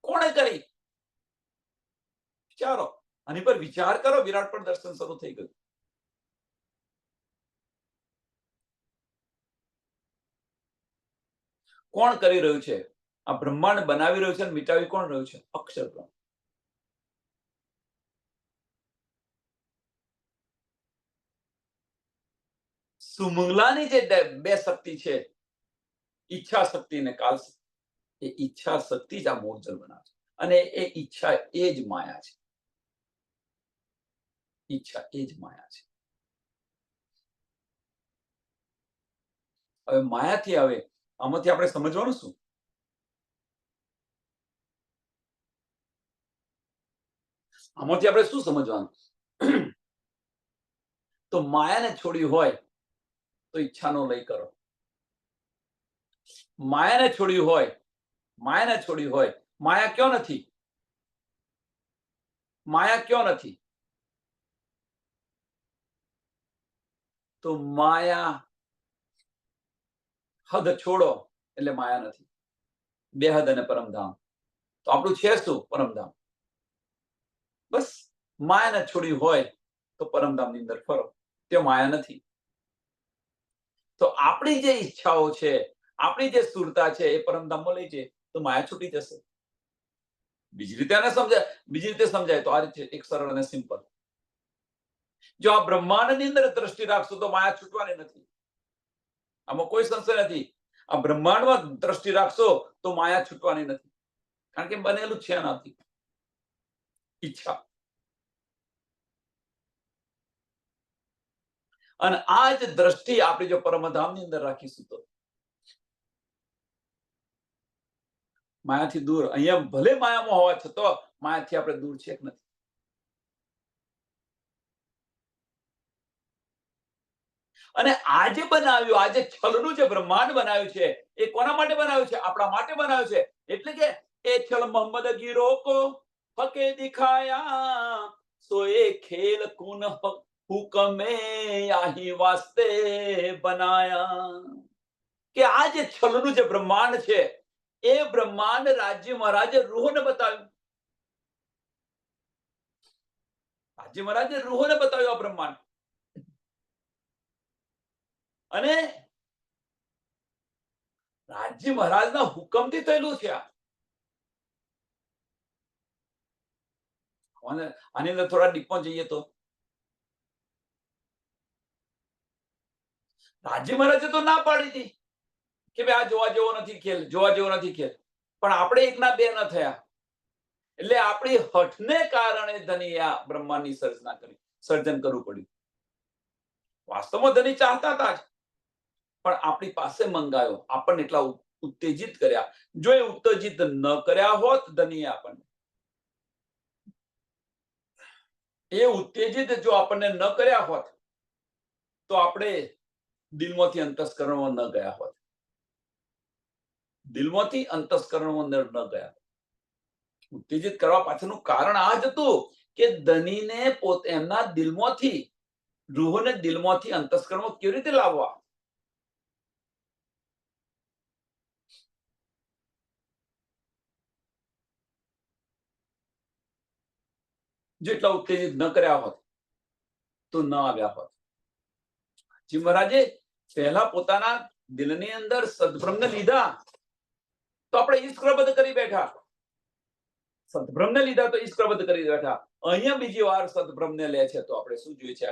કોણે કરી? વિચારો, આની પર વિચાર કરો. વિરાટ પર દર્શન શરૂ થઈ ગયું. કોણ કરી રહ્યું છે? આ બ્રહ્માંડ બનાવી રહ્યું છે અને મિટાવી કોણ રહ્યું છે? અક્ષર બ્રહ્મ. સુમંગલાની જે બે શક્તિ છે, ઈચ્છા શક્તિ અને કાલ શક્તિ, એ ઈચ્છા શક્તિ જ આ મોહજલ બનાવે છે. અને એ ઈચ્છા એ જ માયા છે. ઈચ્છા એ જ માયા છે. હવે માયાથી આવે આમાંથી આપણે સમજવાનું શું? આમાંથી આપણે શું સમજવાનું? તો માયાને છોડી હોય તો ઈચ્છાનો લય કરો. માયાને છોડી હોય, માયા ક્યાં નથી? માયા ક્યાં નથી? તો માયા હદ છોડો એટલે માયા નથી. બેહદ અને પરમધામ. તો આપણું છે શું? પરમધામ. બસ માયાને છોડી હોય તો પરમધામની અંદર ફરો, તે માયા નથી. તો આપણી જે ઈચ્છાઓ છે, આપણી જે સુરતા છે એ પરમધામમાં લઈ જઈએ તો માયા છૂટી જશે. બીજી રીતે સમજાય તો આ રીતે એક સરળ અને સિમ્પલ. જો આ બ્રહ્માંડની અંદર દ્રષ્ટિ રાખશો તો માયા છૂટવાની નથી. આમાં કોઈ સંશય નથી. આ બ્રહ્માંડમાં દ્રષ્ટિ રાખશો તો માયા છૂટવાની નથી. કારણ કે બનેલું છે નથી ઈચ્છા. અને આ જ દ્રષ્ટિ આપણે જો પરમધામની અંદર રાખીશું તો માયાથી દૂર, અહીંયા ભલે માયામાં હોવા છતાં માયાથી આપણે દૂર છે કે નથી? અને આજે બનાવ્યું, આજે છલનું જે બ્રહ્માંડ બનાવ્યું છે એ કોના માટે બનાવ્યું છે? આપણા માટે બનાવ્યું છે. એટલે કે એ છલ મોહમ્મદ ગીરો કો હકે દિખાયા, સો એ ખેલ કુન હુકમે યાહી વાસ્તે બનાયા. કે આ જે છલનું જે બ્રહ્માંડ છે એ બ્રહ્માંડ રાજ્ય મહારાજે રૂહને બતાવ્યું. રાજ્ય મહારાજે રૂહને બતાવ્યું આ બ્રહ્માંડ. અને રાજ્ય મહારાજના હુકમથી થયેલું છે. આની અંદર થોડા ડીપમાં જઈએ તો રાજ્ય મહારાજે તો ના પાડી હતી કે ભાઈ આ જોવા જેવો નથી ખેલ, જોવા જેવો નથી ખેલ. પણ આપણે એકના બે ન થયા એટલે આપણી હઠને કારણે ધનિયા બ્રહ્માંડની સર્જન કરવું પડ્યું. વાસ્તવમાં ધની ચાહતા હતા જ, પણ આપણી પાસે મંગાયો, આપણને એટલા ઉત્તેજિત કર્યા. જો એ ઉત્તેજિત ન કર્યા હોત ધનીએ આપણને, એ ઉત્તેજિત જો આપણને ન કર્યા હોત તો આપણે દિલમાંથી અંતસ્કરણમાં ન ગયા હોત. દિલમાંથી અંતસ્કરણમાં ન ગયા. ઉત્તેજિત કરવા પાછળનું કારણ આ જ હતું કે ધનીને પોતે એમના દિલમાંથી, રૂહને દિલમાંથી અંતસ્કરણમાં કેવી રીતે લાવવા? જેટલા ઉત્તેજિત ન કર્યા હોત તો ન આવ્યા હોત. જી મહારાજે પહેલા પોતાના દિલની અંદર સદબ્રહ્મને લીધા તો આપણે ઈશ્વરબદ્ધ કરી બેઠા. સદબ્રહ્મને લીધા તો ઈશ્વરબદ્ધ કરી બેઠા. અહીંયા બીજી વાર સદબ્રહ્મને લે છે તો આપણે શું જોઈએ છે?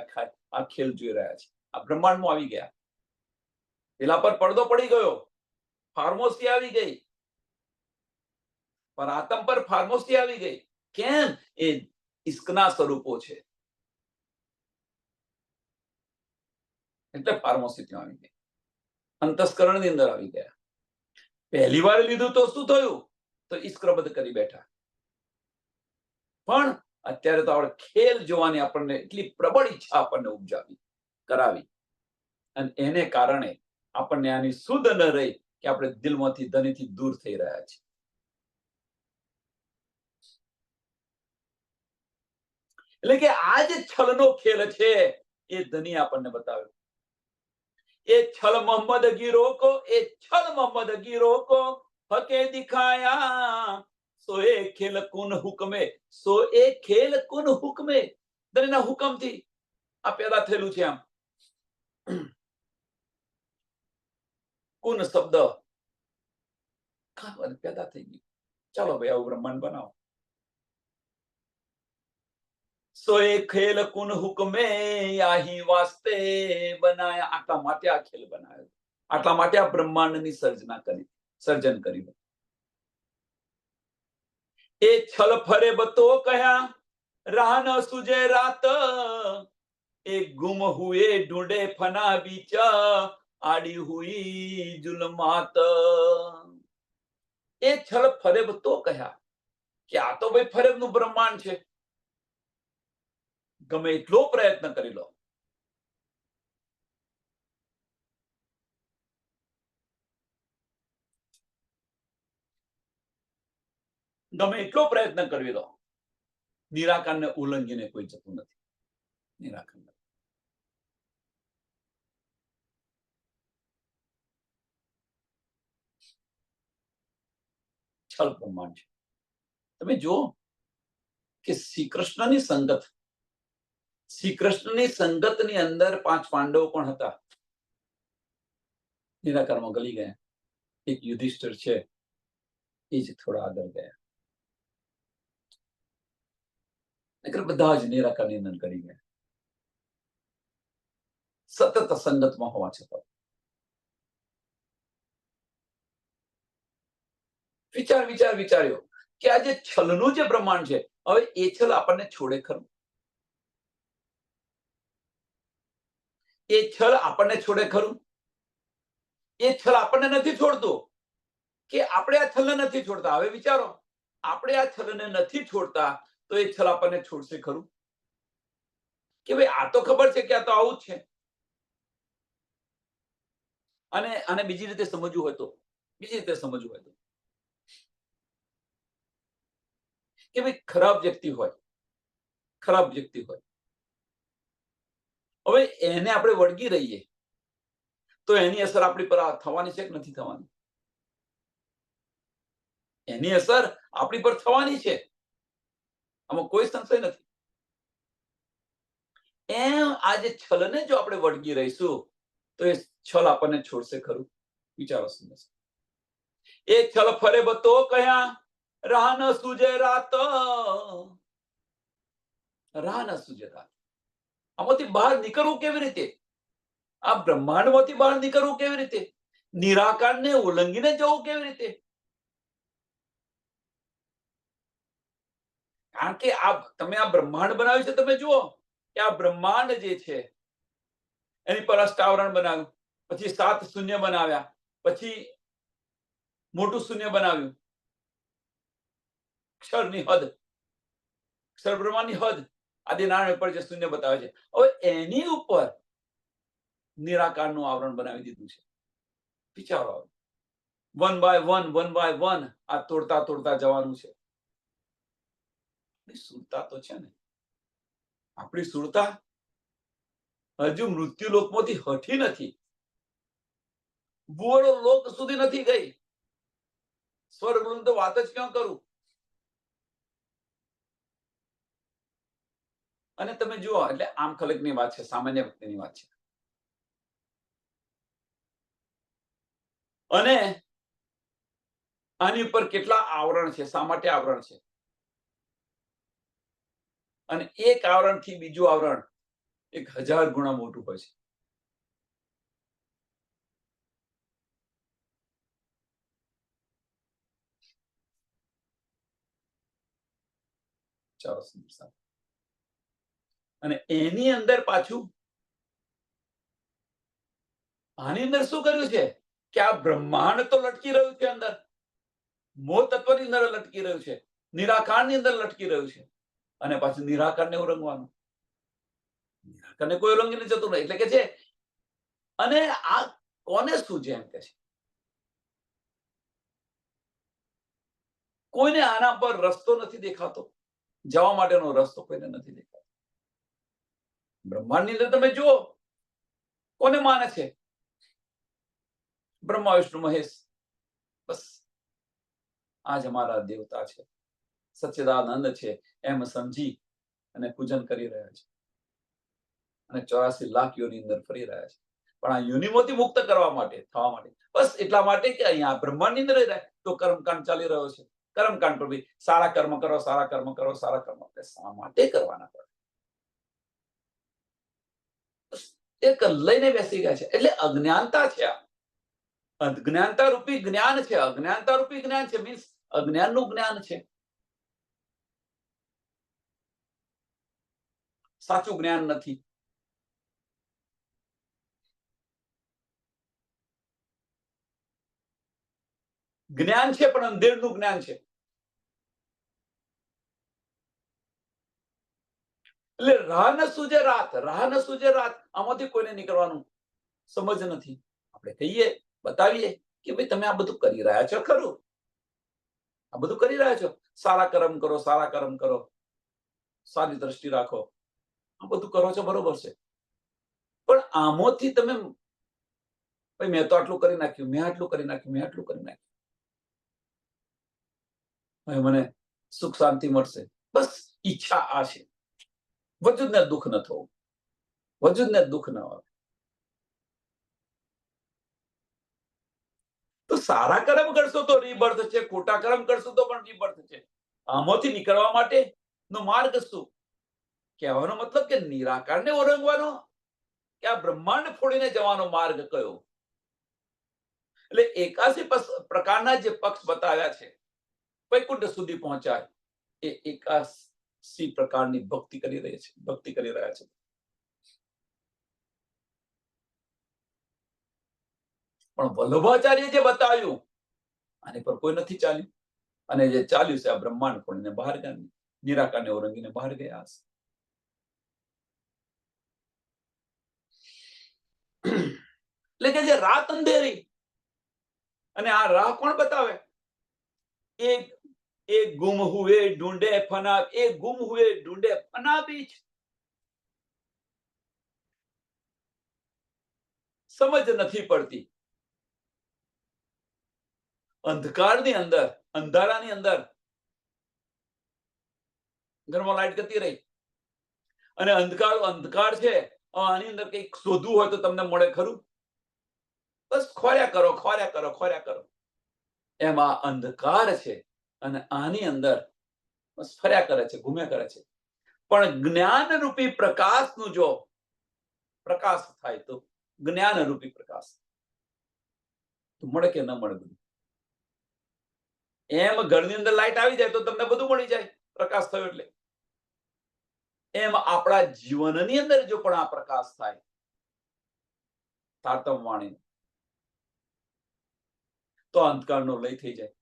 આ ખેલ જોઈ રહ્યા છે. આ બ્રહ્માંડમાં આવી ગયા. પેલા પર પડદો પડી ગયો, ફાર્મોસી આવી ગઈ, પર આતમ પર ફાર્મોસી આવી ગઈ. કેમ? એ ઇશ્કના સ્વરૂપો છે એટલે ફાર્મોસી ત્યાં આવી ગઈ, અંતસ્કરણની અંદર આવી ગયા. પહેલી વાર લીધું તો શું થયું? તો ઈશ્વરબદ્ધ કરી બેઠા. પણ અત્યારે તો આપણે ખેલ જોવાની આપણને એટલી પ્રબળ ઈચ્છા આપણને ઉપજાવી, કરાવી, અને એને કારણે આપણને આની સુધ ન રહી કે આપણે દિલમાંથી, ધનીથી દૂર થઈ રહ્યા છીએ. એટલે કે આ જે છલનો ખેલ છે એ ધની આપણને બતાવ્યો. એ છલ મોહમ્મદ ગીરો કો, એ છલ મોહમ્મદ ગીરો કો હકે દિખાયા, સો એ ખેલ કુન હુકમે, સો એ ખેલ કુન હુકમે. ધનીના હુકમથી આ પેદા થયેલું છે. આમ કુન શબ્દ પેદા થઈ ગયું. ચાલો ભાઈ આવું બ્રહ્માંડ બનાવો. સો એ ખેલ કુન હુકમે યાહી વાસ્તે બનાયા. આટલા માટે આ ખેલ બનાવ્યો, આટલા માટે આ બ્રહ્માંડની સર્જન કર્યું. એ છલ ફરે બતો કહ્યા, રાહ ન સુજે રાત, એ ગુમ હુએ ઢૂંઢે ફના બીચ, આડી હુઈ જુલમાત. એ છલ ફરેબ તો કહ્યા કે આ તો ભાઈ ફરેબનું બ્રહ્માંડ છે, ગમે એટલો પ્રયત્ન કરી લો, ગમે એટલો પ્રયત્ન કરવી લો, નિરાકારને ઉલ્લંઘીને કોઈ જતું નથી. નિરાકાર છલ બ્રહ્માંડ છે. તમે જુઓ કે શ્રી કૃષ્ણની સંગતની અંદર 5 પાંડવો પણ હતા, નિરાકારમાં ગલી ગયા. એક યુધિષ્ઠિર છે, એ જ થોડા આગળ ગયા, નકર બધા જ નિરાકારની અંદર ગલી ગયા, સતત સંગતમાં હોવા છતાં. વિચાર્યો કે આ જે છલનું જે બ્રહ્માંડ છે, હવે એ છલ આપણને છોડે ખરું? એ છલ આપણને છોડે ખરું? એ છલ આપણને નથી છોડતો કે આપણે આ છલને નથી છોડતા? હવે વિચારો, આપણે આ છલને નથી છોડતા તો એ છલ આપણને છોડશે ખરું? કે ભાઈ આ તો ખબર છે કે આ તો આવું જ છે. અને આને બીજી રીતે સમજવું હોય તો કે ભાઈ ખરાબ વ્યક્તિ હોય, હવે એને આપણે વળગી રહીએ તો એની અસર આપણી પર થવાની છે કે નથી થવાની? એની અસર આપણી પર થવાની છે, આમાં કોઈ સંશય નથી. એમ આ જે છલને જો આપણે વળગી રહીશું તો એ છલ આપણને છોડશે ખરું? વિચારો. એ છલ ફરે બતો કયા, રાહ ન સૂજે રાત, આમાંથી બહાર નીકળવું કેવી રીતે? આ બ્રહ્માંડમાંથી બહાર નીકળવું કેવી રીતે? નિરાકારને ઉલ્લંઘીને જવું કેવી રીતે? કારણ કે તમે આ બ્રહ્માંડ બનાવ્યું છે, તમે જુઓ કે આ બ્રહ્માંડ જે છે એની પર અષ્ટાવરણ બનાવ્યું, પછી 7 શૂન્ય બનાવ્યા, પછી મોટું શૂન્ય બનાવ્યું, ક્ષર બ્રહ્માંડની હદ આદિનારાયણ પર જે શૂન્ય બતાવે છે, હવે એની ઉપર નિરાકારનું આવરણ બનાવી દીધું છે. વિચારો, 1 બાય 1 આ તોડતા જવાનું છે. સુરતા તો છે ને, આપણી સુરતા હજુ મૃત્યુ લોકમાંથી હઠી નથી, ભુવડો લોક સુધી નથી ગઈ, સ્વર્ગનું તો વાત જ ક્યાં કરું. અને તમે જુઓ, એટલે આમ ખલકની વાત છે, સામાન્ય વ્યક્તિની વાત છે. અને આની ઉપર કેટલા આવરણ છે? શા માટે આવરણ છે? અને એક આવરણથી બીજું આવરણ 1000 ગુણા મોટું હોય છે. અને એની અંદર પાછું આની અંદર શું કર્યું છે કે આ બ્રહ્માંડ તો લટકી રહ્યું છે, અંદર મોહ તત્વની અંદર લટકી રહ્યું છે, નિરાકારની અંદર લટકી રહ્યું છે, અને પાછું નિરાકારને ઉરંગવાનું. નિરાકારને કોઈ ઉરંગીને જતું નહીં. એટલે કે છે, અને આ કોને શું છે એમ કે છે, કોઈને આના પર રસ્તો નથી દેખાતો, જવા માટેનો રસ્તો કોઈને નથી દેખાતો. બ્રહ્માંડની અંદર તમે જુઓ, કોને માને છે? બ્રહ્મા વિષ્ણુ મહેશ, બસ આ જ અમારા દેવતા છે, સચ્ચિદાનંદ છે, એમ સમજી અને પૂજન કરી રહ્યા છે, અને 84 લાખ યોની અંદર ફરી રહ્યા છે. પણ આ યોનિમાંથી મુક્ત કરવા માટે, થવા માટે, બસ એટલા માટે કે અહીંયા બ્રહ્માંડની અંદર રહે તો કર્મકાંડ ચાલી રહ્યો છે. કર્મકાંડ પર બી સારા કર્મ કરો, શા માટે કરવાના પડે? એક લઈને બેસી ગયા છે. એટલે અજ્ઞાનતા છે. અજ્ઞાનતા રૂપી જ્ઞાન છે. અજ્ઞાનતા રૂપી જ્ઞાન છે, મીન્સ અજ્ઞાનનું જ્ઞાન છે. સાચું જ્ઞાન નથી. જ્ઞાન છે પણ અંધેરનું જ્ઞાન છે. એટલે રાહ ન સૂજે રાત, આમાંથી કોઈને નીકળવાનું સમજ નથી. આપણે કહીએ, બતાવીએ કે ભાઈ તમે આ બધું કરી રહ્યા છો ખરું, આ બધું કરી રહ્યા છો, સારા કર્મ કરો, સારા કર્મ કરો, સારી દ્રષ્ટિ રાખો, આ બધું કરો છો બરોબર છે, પણ આમાંથી તમે ભાઈ મેં તો આટલું કરી નાખ્યું, મેં આટલું કરી નાખ્યું, મેં આટલું કરી નાખ્યું, હવે મને સુખ શાંતિ મળશે, બસ ઈચ્છા આ છે. વજૂદને દુઃખ ન થવું, વજૂદને દુઃખ ન આવે. તો સારા કર્મ કરશો તો રીબર્થ છે, ખોટા કર્મ કરશો તો પણ રીબર્થ છે. આમાંથી નીકળવા માટે નો માર્ગ શું? કહેવાનો મતલબ કે નિરાકારને ઓળંગવાનો કે આ બ્રહ્માંડ ફોડીને જવાનો માર્ગ કયો? એટલે 81 પ્રકારના જે પક્ષ બતાવ્યા છે વૈકુંઠ સુધી પહોંચાય એ 81 પ્રકારની ભક્તિ કરી રહી છે, ભક્તિ કરી રહ્યા છે. પણ વલ્લભાચાર્ય જે બતાવ્યું આની પર કોઈ નથી ચાલ્યું, અને જે ચાલ્યું છે આ બ્રહ્માંડ ફોડીને બહાર ગયા, નિરાકારને ઓળંગીને બહાર ગયા હશે. એટલે કે જે રાત અંધેરી અને આ રાહ કોણ બતાવે? एक गुम हुए ढूंढे फना, एक गुम हुए ढूंढे फना बीच. સમજ નથી પડતી. અંધકારની અંદર, અંધારાની અંદર ઘરમાં લાઈટ જતી રહી અને અંધકાર છે, આની અંદર કંઈક શોધવું હોય તો તમને મળે ખરું? બસ ખોર્યા કરો, ખોર્યા કરો, ખોર્યા કરો. એમાં અંધકાર છે અને આની અંદર બસ ફર્યા કરે છે, ઘૂમ્યા કરે છે. પણ જ્ઞાન રૂપી પ્રકાશનું જો પ્રકાશ થાય તો જ્ઞાન રૂપી પ્રકાશ તો મળે કે ન મળે બધું? એમ ઘરની અંદર લાઈટ આવી જાય તો તમને બધું મળી જાય, પ્રકાશ થયો એટલે. એમ આપણા જીવનની અંદર જો પણ આ પ્રકાશ થાય, તારતમ વાણી, તો અંધકારનો લય થઈ જાય.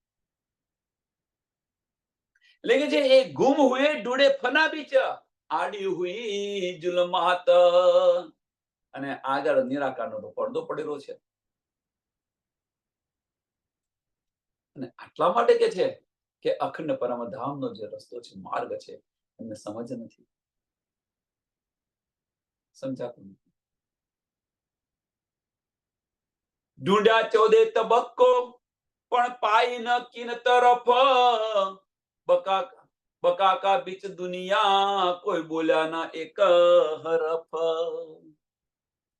એટલે કે જે એ ગુમ હુએ ઢૂંઢે ફના બીચ, આડી હુઈ જુલમાત, અને આગળ નિરાકારનો તો પડદો પડેલો છે. અને આટલા માટે કે છે કે અખંડ પરમધામનો જે રસ્તો છે, માર્ગ છે, એમને સમજ નથી, સમજાતું નથી. ઢૂંઢ્યા 14 તબક્કો પણ પાઈ ન કિન તરફ, બકાકા બીચ દુનિયા કોઈ બોલ્યા ના એક હરફ.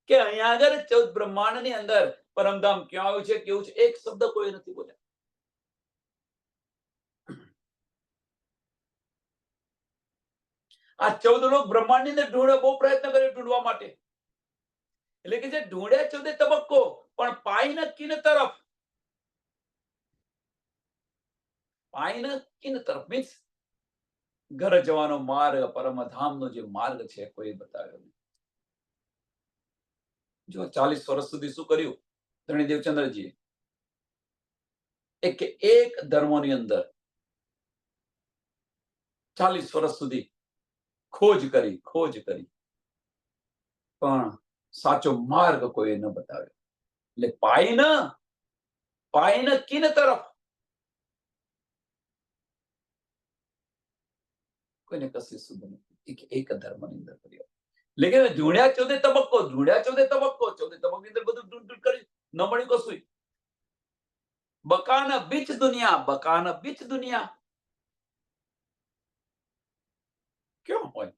કે અહીંયા આગળ 14 બ્રહ્માંડની અંદર પરમધામ ક્યાં આવ્યું છે, કેવું છે, એક શબ્દ કોઈ નથી બોલ્યા. આ 14 લોક બ્રહ્માંડની અંદર ઢૂંઢવા બહુ પ્રયત્ન કર્યો ઢૂંઢવા માટે. એટલે કે જે ઢૂંઢ્યા 14 તબક્કો પણ પાઈ ન કિન તરફ, પાઈ ન કિન તરફ મીન્સ ઘર જવાનો માર્ગ, પરમધામનો જે માર્ગ છે કોઈ બતાવ્યો નહીં. જો 40 વર્ષ સુધી શું કર્યું ધણી દેવચંદ્રજીએ? એક ધર્મોની અંદર 40 વર્ષ સુધી ખોજ કરી, પણ સાચો માર્ગ કોઈ ન બતાવ્યો. એટલે પાઈ ન કિન તરફ કોઈને કશી સુધ નથી. એક ધર્મની અંદર કર્યો. લેકિન ઢૂંઢ્યા 14 તબક્કો, ઢૂંઢ્યા 14 તબક્કો, 14 તબક્કાની અંદર બધું ઢૂંઢ કરી, ન મળ્યું કશું. બકાના બીચ દુનિયા, બકાના બીચ દુનિયા ક્યાં હોય?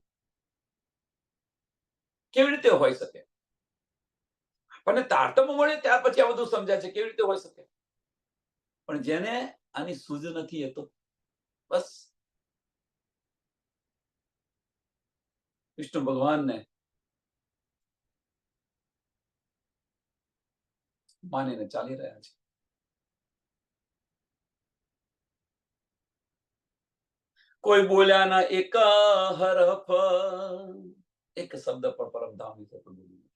કેવી રીતે હોઈ શકે? આપણને તારતમ્ય મળે ત્યાર પછી આ બધું સમજાય છે કેવી રીતે હોઈ શકે. પણ જેને આની સૂઝ નથી, એ તો બસ વિષ્ણુ ભગવાનને માનીને ચાલી રહ્યા છે. કોઈ બોલ્યા ના એક હરફ, એક શબ્દ પણ પરમધામ વિશે તો બોલ્યું.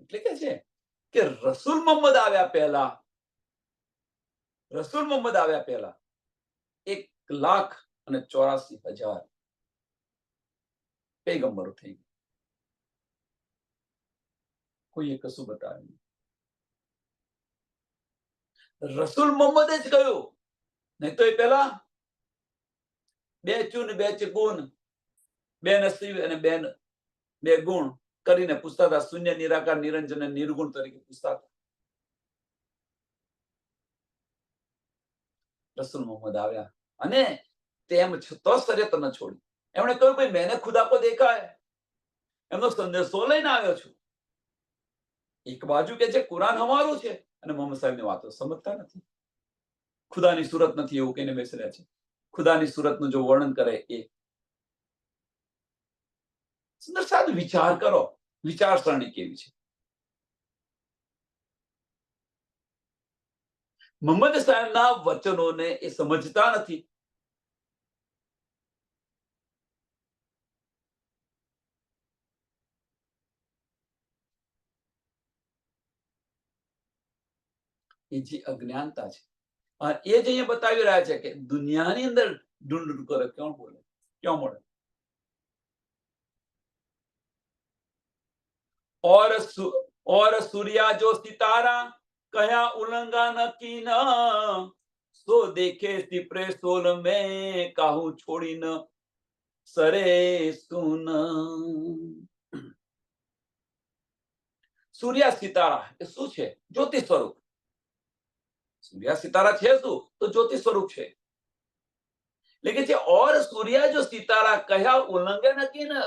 એટલે કે છે કે રસૂલ મોહમ્મદ આવ્યા પહેલા, રસૂલ મોહમ્મદ આવ્યા પહેલા 1,84,000 પૈગંબરો થઈ ગયા. કોઈએ કશું બતાવ્યું? રસૂલ મોહમ્મદે જ કહ્યું, નહીં તો એ પહેલા બે ચૂન બે ગુણ, બે નસીબ અને બે ગુણ કરીને પૂછતા હતા. શૂન્ય, નિરાકાર, નિરંજન અને નિર્ગુણ તરીકે પૂછતા હતા. રસૂલ મોહમ્મદ આવ્યા અને તેમ છતાં શરીયત ન છોડી. એમણે કહ્યું, ભાઈ મેને ખુદા કો દેખા હૈ, એમનો સંદેશો લઈને આવ્યો છું. એક બાજુ કે છે કુરાન અમારું છે અને મોહમ્મદ સાહેબની વાતો સમજતા નથી. ખુદાની સુરત નથી એવું કહીને બેસી રહ્યા છે. ખુદાની સુરતનું જો વર્ણન કરે એ સુંદર સાહેબ, વિચાર કરો, વિચારસરણી કેવી છે. મોહમ્મદ સાહેબના વચનોને એ સમજતા નથી. એ જે અજ્ઞાનતા છે એ જ અહીંયા બતાવી રહ્યા છે કે દુનિયાની અંદર ઢૂંઢ કરે ક્યાં બોલે, ક્યાં મળે. और सूर्या जो सितारा कया उलंगा न कीना, सो देखे सिपरे सोल में काहू छोड़ी न सरे सुन. સૂર્યા સિતારા એ શું છે? જ્યોતિ સ્વરૂપ. સૂર્યા સિતારા છે શું? તો જ્યોતિ સ્વરૂપ છે. લેકિન છે ઓર સૂર્યા જો સિતારા કયા ઉલ્લંઘન નથી ને,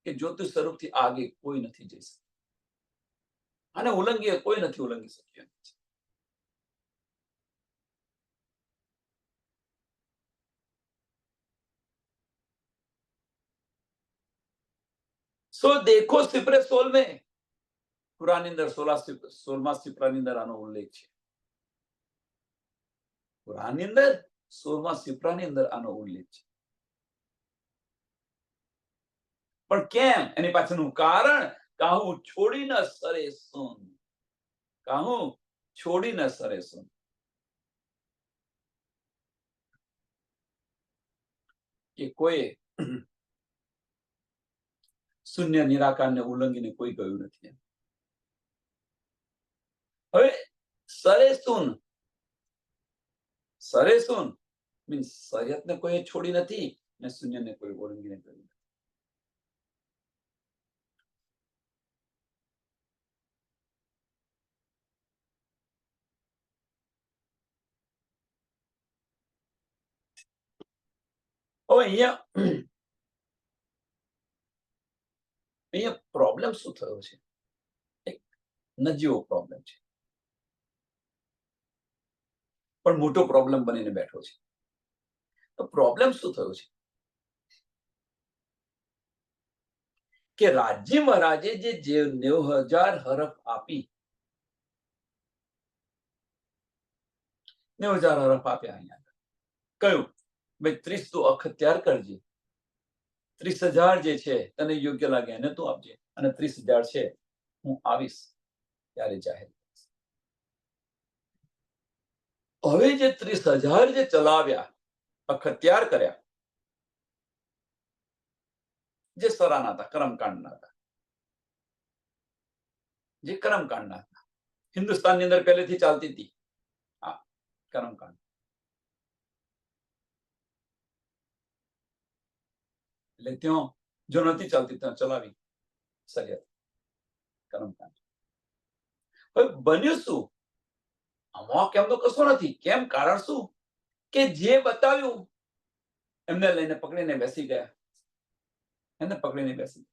કે જ્યોતિ સ્વરૂપથી આગે કોઈ નથી જઈ શકે અને ઉલ્લંઘીએ કોઈ નથી ઉલ્લંઘી શક્યું. સો દેખો સિપરે સોલ में, કુરાનની અંદર 16મા સિપરાની અંદર આનો ઉલ્લેખ છે. કુરાનની અંદર 16મા સિપરાની અંદર આનો ઉલ્લેખ છે. પણ કેમ? એની પાછળનું કારણ કાહું છોડી ન સરે સુન, કાહું છોડી ન સરે સુન. કે કોઈ શૂન્ય નિરાકારને ઉલ્લંઘીને કોઈ ગયું નથી. હવે સરે સુન મીન્સ શરીયતને કોઈ છોડી નથી ને શૂન્યને કોઈ ઉલ્લંઘીને કર્યું નથી. હવે અહીંયા પ્રોબ્લેમ શું થયો છે? એક નજીવો પ્રોબ્લેમ છે, પણ મોટો પ્રોબ્લેમ બનીને બેઠો છે. તો પ્રોબ્લેમ શું થયો છે કે રાજ્ય મહારાજે જે 90,000 હરફ આપી, 90,000 હરફ આપ્યા. અહીંયા કયું? ભાઈ 30 તું અખત્યાર કરજે, 30,000 જે છે તને યોગ્ય લાગે એને તું આપજે, અને 30,000 છે હું આવીશ ત્યારે જાહેર કરીશ. હવે જે 30,000 જે ચલાવ્યા, અખત્યાર કર્યા, જે સરાના હતા, કર્મકાંડના હતા, જે કર્મકાંડના હતા, હિન્દુસ્તાનની અંદર પહેલેથી ચાલતી હતી આ કર્મકાંડ. એટલે ત્યાં જો નથી ચાલતી ત્યાં ચલાવી શરીયત, કર્મકાંડ. હવે બન્યું શું? આમાં કેમનો કશો નથી. કેમ? કારણ શું? કે જે બતાવ્યું એમને લઈને પકડીને બેસી ગયા, એને પકડીને બેસી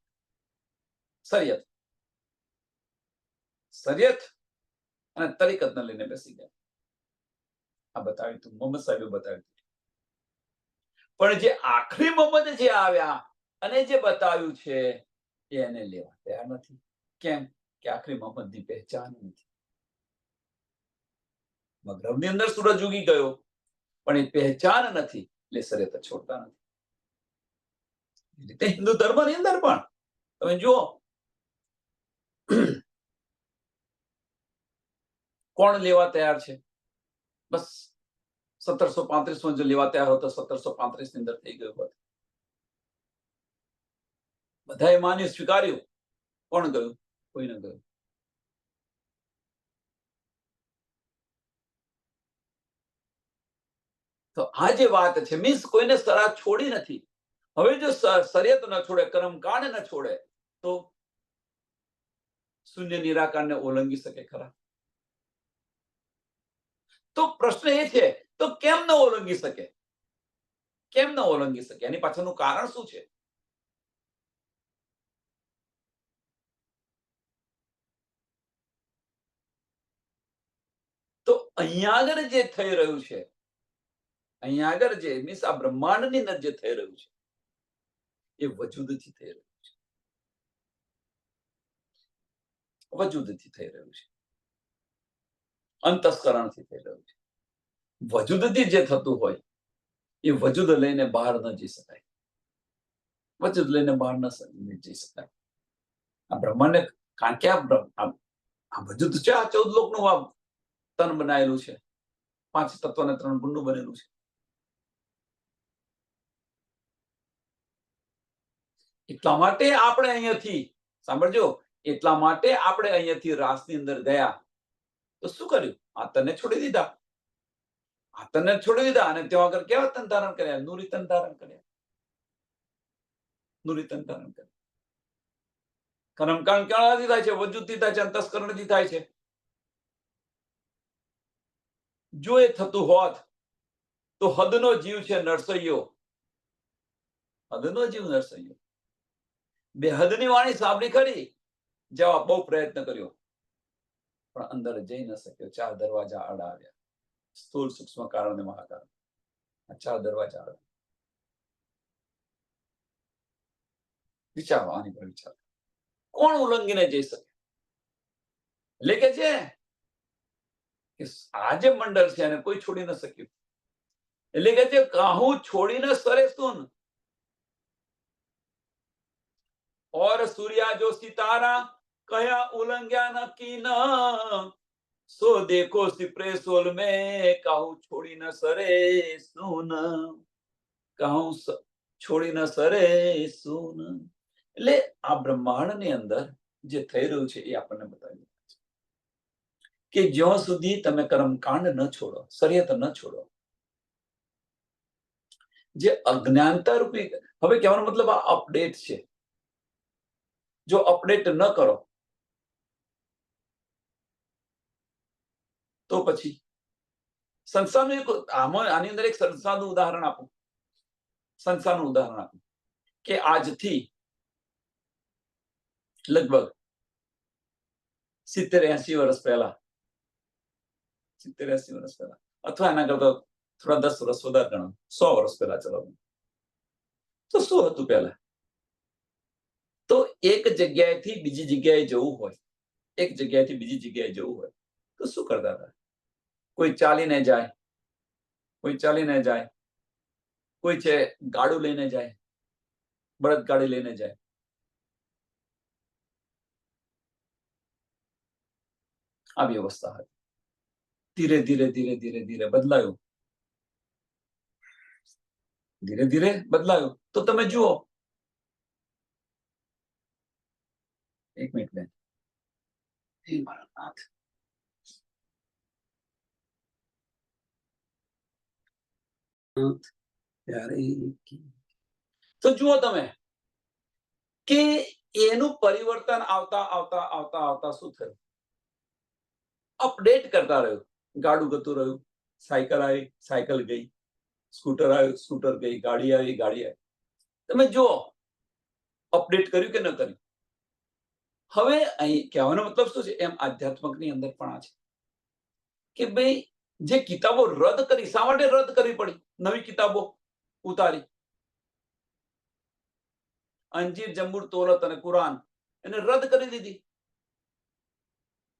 શરીયત અને તરીકતને લઈને બેસી ગયા. આ બતાવ્યું તું, મોહમ્મદ સાહેબે બતાવ્યું. પણ જે આખરી મોહમ્મદ જે આવ્યા અને જે બતાવ્યું છે એને લેવા તૈયાર નથી. કેમ? કે આખરી મોહમ્મદની પહેચાન નથી. મગરબની અંદર સૂરજ ઉગી ગયો પણ એ પહેચાન નથી એટલે શરીયત છોડતા નથી. રીતે હિન્દુ ધર્મની અંદર પણ તમે જુઓ કોણ લેવા તૈયાર છે? બસ 1735 જો લેવા તૈયાર હતો 1735 ની અંદર થઈ ગયું હોત. બધાએ માન્યું, સ્વીકાર્યું. કોણ ગયું? કોઈ ન ગયું. તો આ જે વાત છે, મીન્સ કોઈને શરાબ છોડી નથી. હવે જો શરીયત ન છોડે, કર્મકાંડ ન છોડે, તો શૂન્ય નિરાકારને ઓળંગી શકે ખરા? તો પ્રશ્ન એ છે, તો કેમ ન ઓળંગી શકે? કેમ ન ઓળંગી શકે? એની પાછળનું કારણ શું છે? તો અહીંયા આગળ જે થઈ રહ્યું છે, અહીંયા આગળ જે મીન્સ આ બ્રહ્માંડની અંદર જે થઈ રહ્યું છે, એ વજૂદથી થઈ રહ્યું છે. વજૂદથી થઈ રહ્યું છે, અંતસ્કરણથી થઈ રહ્યું છે. વજૂદથી જે થતું હોય, એ વજૂદ લઈને બહાર ન જઈ શકાય. વજૂદ લઈને બહાર ન જઈ શકાય. આ બ્રહ્માંડ, કારણ કે આ વજૂદ છે, આ 14 લોકનું આ તન બનાયેલું છે, 5 તત્વ અને 3 ગુણનું બનેલું છે. એટલા માટે આપણે અહીંયાથી સાંભળજો, એટલા માટે આપણે અહીંયાથી રાસની અંદર ગયા તો શું કર્યું? આતનને છોડી દીધા. આતનને છોડી દીધા અને ત્યાં આગળ કેવા તન ધારણ કર્યા? નૂરી તન ધારણ કર્યા. નૂરી તન ધારણ કર્યા. કર્મકાંડ ક્યાંથી થાય છે? વજૂદથી થાય છે, અંતસ્કરણથી થાય છે. જો એ થતું હોત તો હદનો જીવ છે નરસૈયો, હદનો જીવ નરસૈયો, બે હદની વાણી સાંભળી ખરી, જવા બહુ પ્રયત્ન કર્યો, પણ અંદર જઈ ન શક્યો. 4 દરવાજા આડા આવ્યા, સ્થૂળ, સૂક્ષ્મ, કારણ અને મહાકારણ. આ 4 દરવાજા આડા. વિચારો આની પર વિચાર. કોણ ઉલ્લંઘીને જઈ શકે? એટલે કે છે કે આ જે મંડળ છે એને કોઈ છોડી ન શક્યું. એટલે કે છે કાહું છોડીને સરે સુન, और सूर्या जो सितारा कया उलंघ्या न कीन, सो देखो सिपरे सोल में काहू छोड़ी न सरे सुन, काहू છોડી ન સરે સુન. એટલે આ બ્રહ્માંડની અંદર જે થઈ રહ્યું છે એ આપણને બતાવી કે જ્યાં સુધી તમે કર્મકાંડ ન છોડો, શરીયત ન છોડો, જે અજ્ઞાનતા રૂપી, હવે કહેવાનો મતલબ આ અપડેટ છે. જો અપડેટ ન કરો તો પછી સંસ્થાનું એક આની અંદર એક સંસ્થાનું ઉદાહરણ આપું. સંસ્થાનું ઉદાહરણ આપું કે આજથી લગભગ 70-80 વર્ષ પહેલા, 70-80 વર્ષ પહેલા, અથવા એના કરતા થોડા 10 વર્ષ વધારે ગણો, 100 વર્ષ પહેલા ચલો, તો શું હતું પહેલા? તો એક જગ્યાએથી બીજી જગ્યાએ જવું હોય, એક જગ્યાએથી બીજી જગ્યાએ જવું હોય તો શું કરતા હતા? કોઈ ચાલીને જાય, કોઈ ચાલીને જાય, કોઈ છે ગાડું લઈને જાય, બળદ ગાડી લઈને જાય. આ વ્યવસ્થા હતી. ધીરે ધીરે ધીરે ધીરે ધીરે બદલાયું, ધીરે ધીરે બદલાયું. તો તમે જુઓ, એક મિનિટ બેન, હે મારા નાથ, તો જુઓ તમે કે એનું પરિવર્તન આવતા આવતા આવતા આવતા શું થયું? અપડેટ કરતા રહ્યું. ગાડું ગતું રહ્યું, સાયકલ આવી, સાયકલ ગઈ, સ્કૂટર આવ્યું, સ્કૂટર ગઈ, ગાડી આવી, ગાડી આવી. તમે જુઓ અપડેટ કર્યું કે ન કર્યું? હવે અહીં કહેવાનો મતલબ શું છે? એમ આધ્યાત્મકની અંદર પણ આ છે કે ભાઈ જે કિતાબો રદ કરી, શા માટે રદ કરવી પડી? નવી કિતાબો ઉતારી, અંજીર, જંબુર, તોરત અને કુરાન, એને રદ કરી દીધી.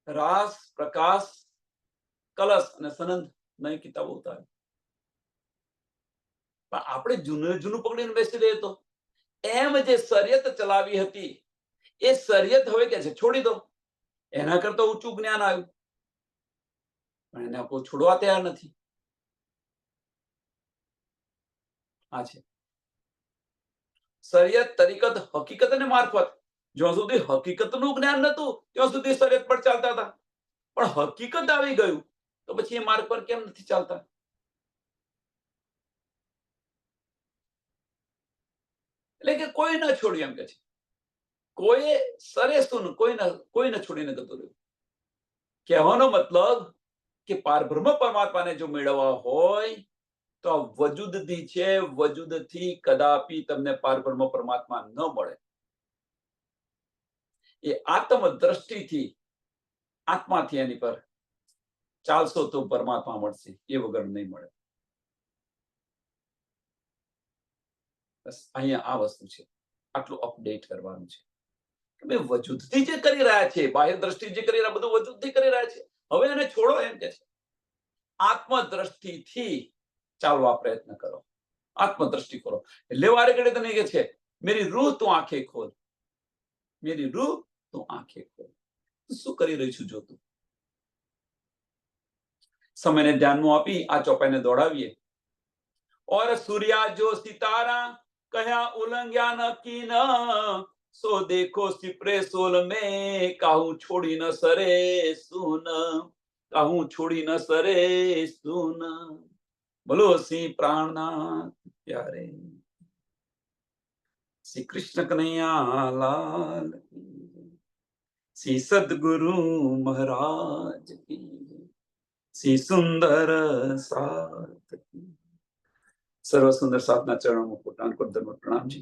રાસ, પ્રકાશ, કલશ અને સનંદ નવી કિતાબો ઉતારી. પણ આપણે જૂનું પકડીને બેસી રહીએ તો એમ જે શરીયત ચલાવી હતી એ શરીયત હવે કે છે છોડી દો. એના કરતા ઊંચું જ્ઞાન આવ્યું, પણ એને કોઈ છોડવા તૈયાર નથી. આ છે શરીયત, તરીકત, હકીકત અને મારફત. જ્યાં સુધી હકીકતનું જ્ઞાન નતું ત્યાં સુધી શરીયત પર ચાલતા હતા, પણ હકીકત આવી ગયું તો પછી એ માર્ગ પર કેમ નથી ચાલતા? એટલે કે કોઈ ન છોડ્યું એમ કે છે. કોઈ સરે શું કોઈને છોડીને જતું રહ્યું. કહેવાનો મતલબ કે પારબ્રહ્મ પરમાત્માને જો મેળવવા હોય તો આ વજૂદથી છે, વજૂદથી કદાપી તમને પારબ્રહ્મ પરમાત્મા ન મળે. એ આત્મ દ્રષ્ટિથી આત્માથી એની પર ચાલશો તો પરમાત્મા મળશે, એ વગર નહીં મળે. બસ અહીંયા આ વસ્તુ છે, આટલું અપડેટ કરવાનું છે. તમે વજૂદથી જે કરી રહ્યા છે, બાહ્ય દ્રષ્ટિ જે કરી રહ્યા, બધું વજૂદથી કરી રહ્યા છે. હવે એને છોડો એમ કે છે. આત્મ દ્રષ્ટિથી ચાલવા પ્રયત્ન કરો, આત્મ દ્રષ્ટિ કરો. એટલે વારે ઘડે તને કે છે, મેરી રૂહ તું આંખે ખોલ, મેરી રૂહ તું આંખે ખોલ. શું કરી રહી છું જો તું? સમયને ધ્યાનમાં આપી આ ચોપાઈને દોડાવીએ. और सूर्या जो सितारा कहा उलंघ्या न की न, सो देखो सिपरे सोल में काहू छोड़ी न सरे सुन, काहू छोड़ी न सरे सुन. बोलो श्री प्राणनाथ प्यारे श्री कृष्ण कन्हैया लाल की, श्री सदगुरु महाराज की, श्री सुंदर साथ की. સર્વ સુંદર સાધના ચરણોમાં કોટાન કોટ ધર્મ પ્રણામજી.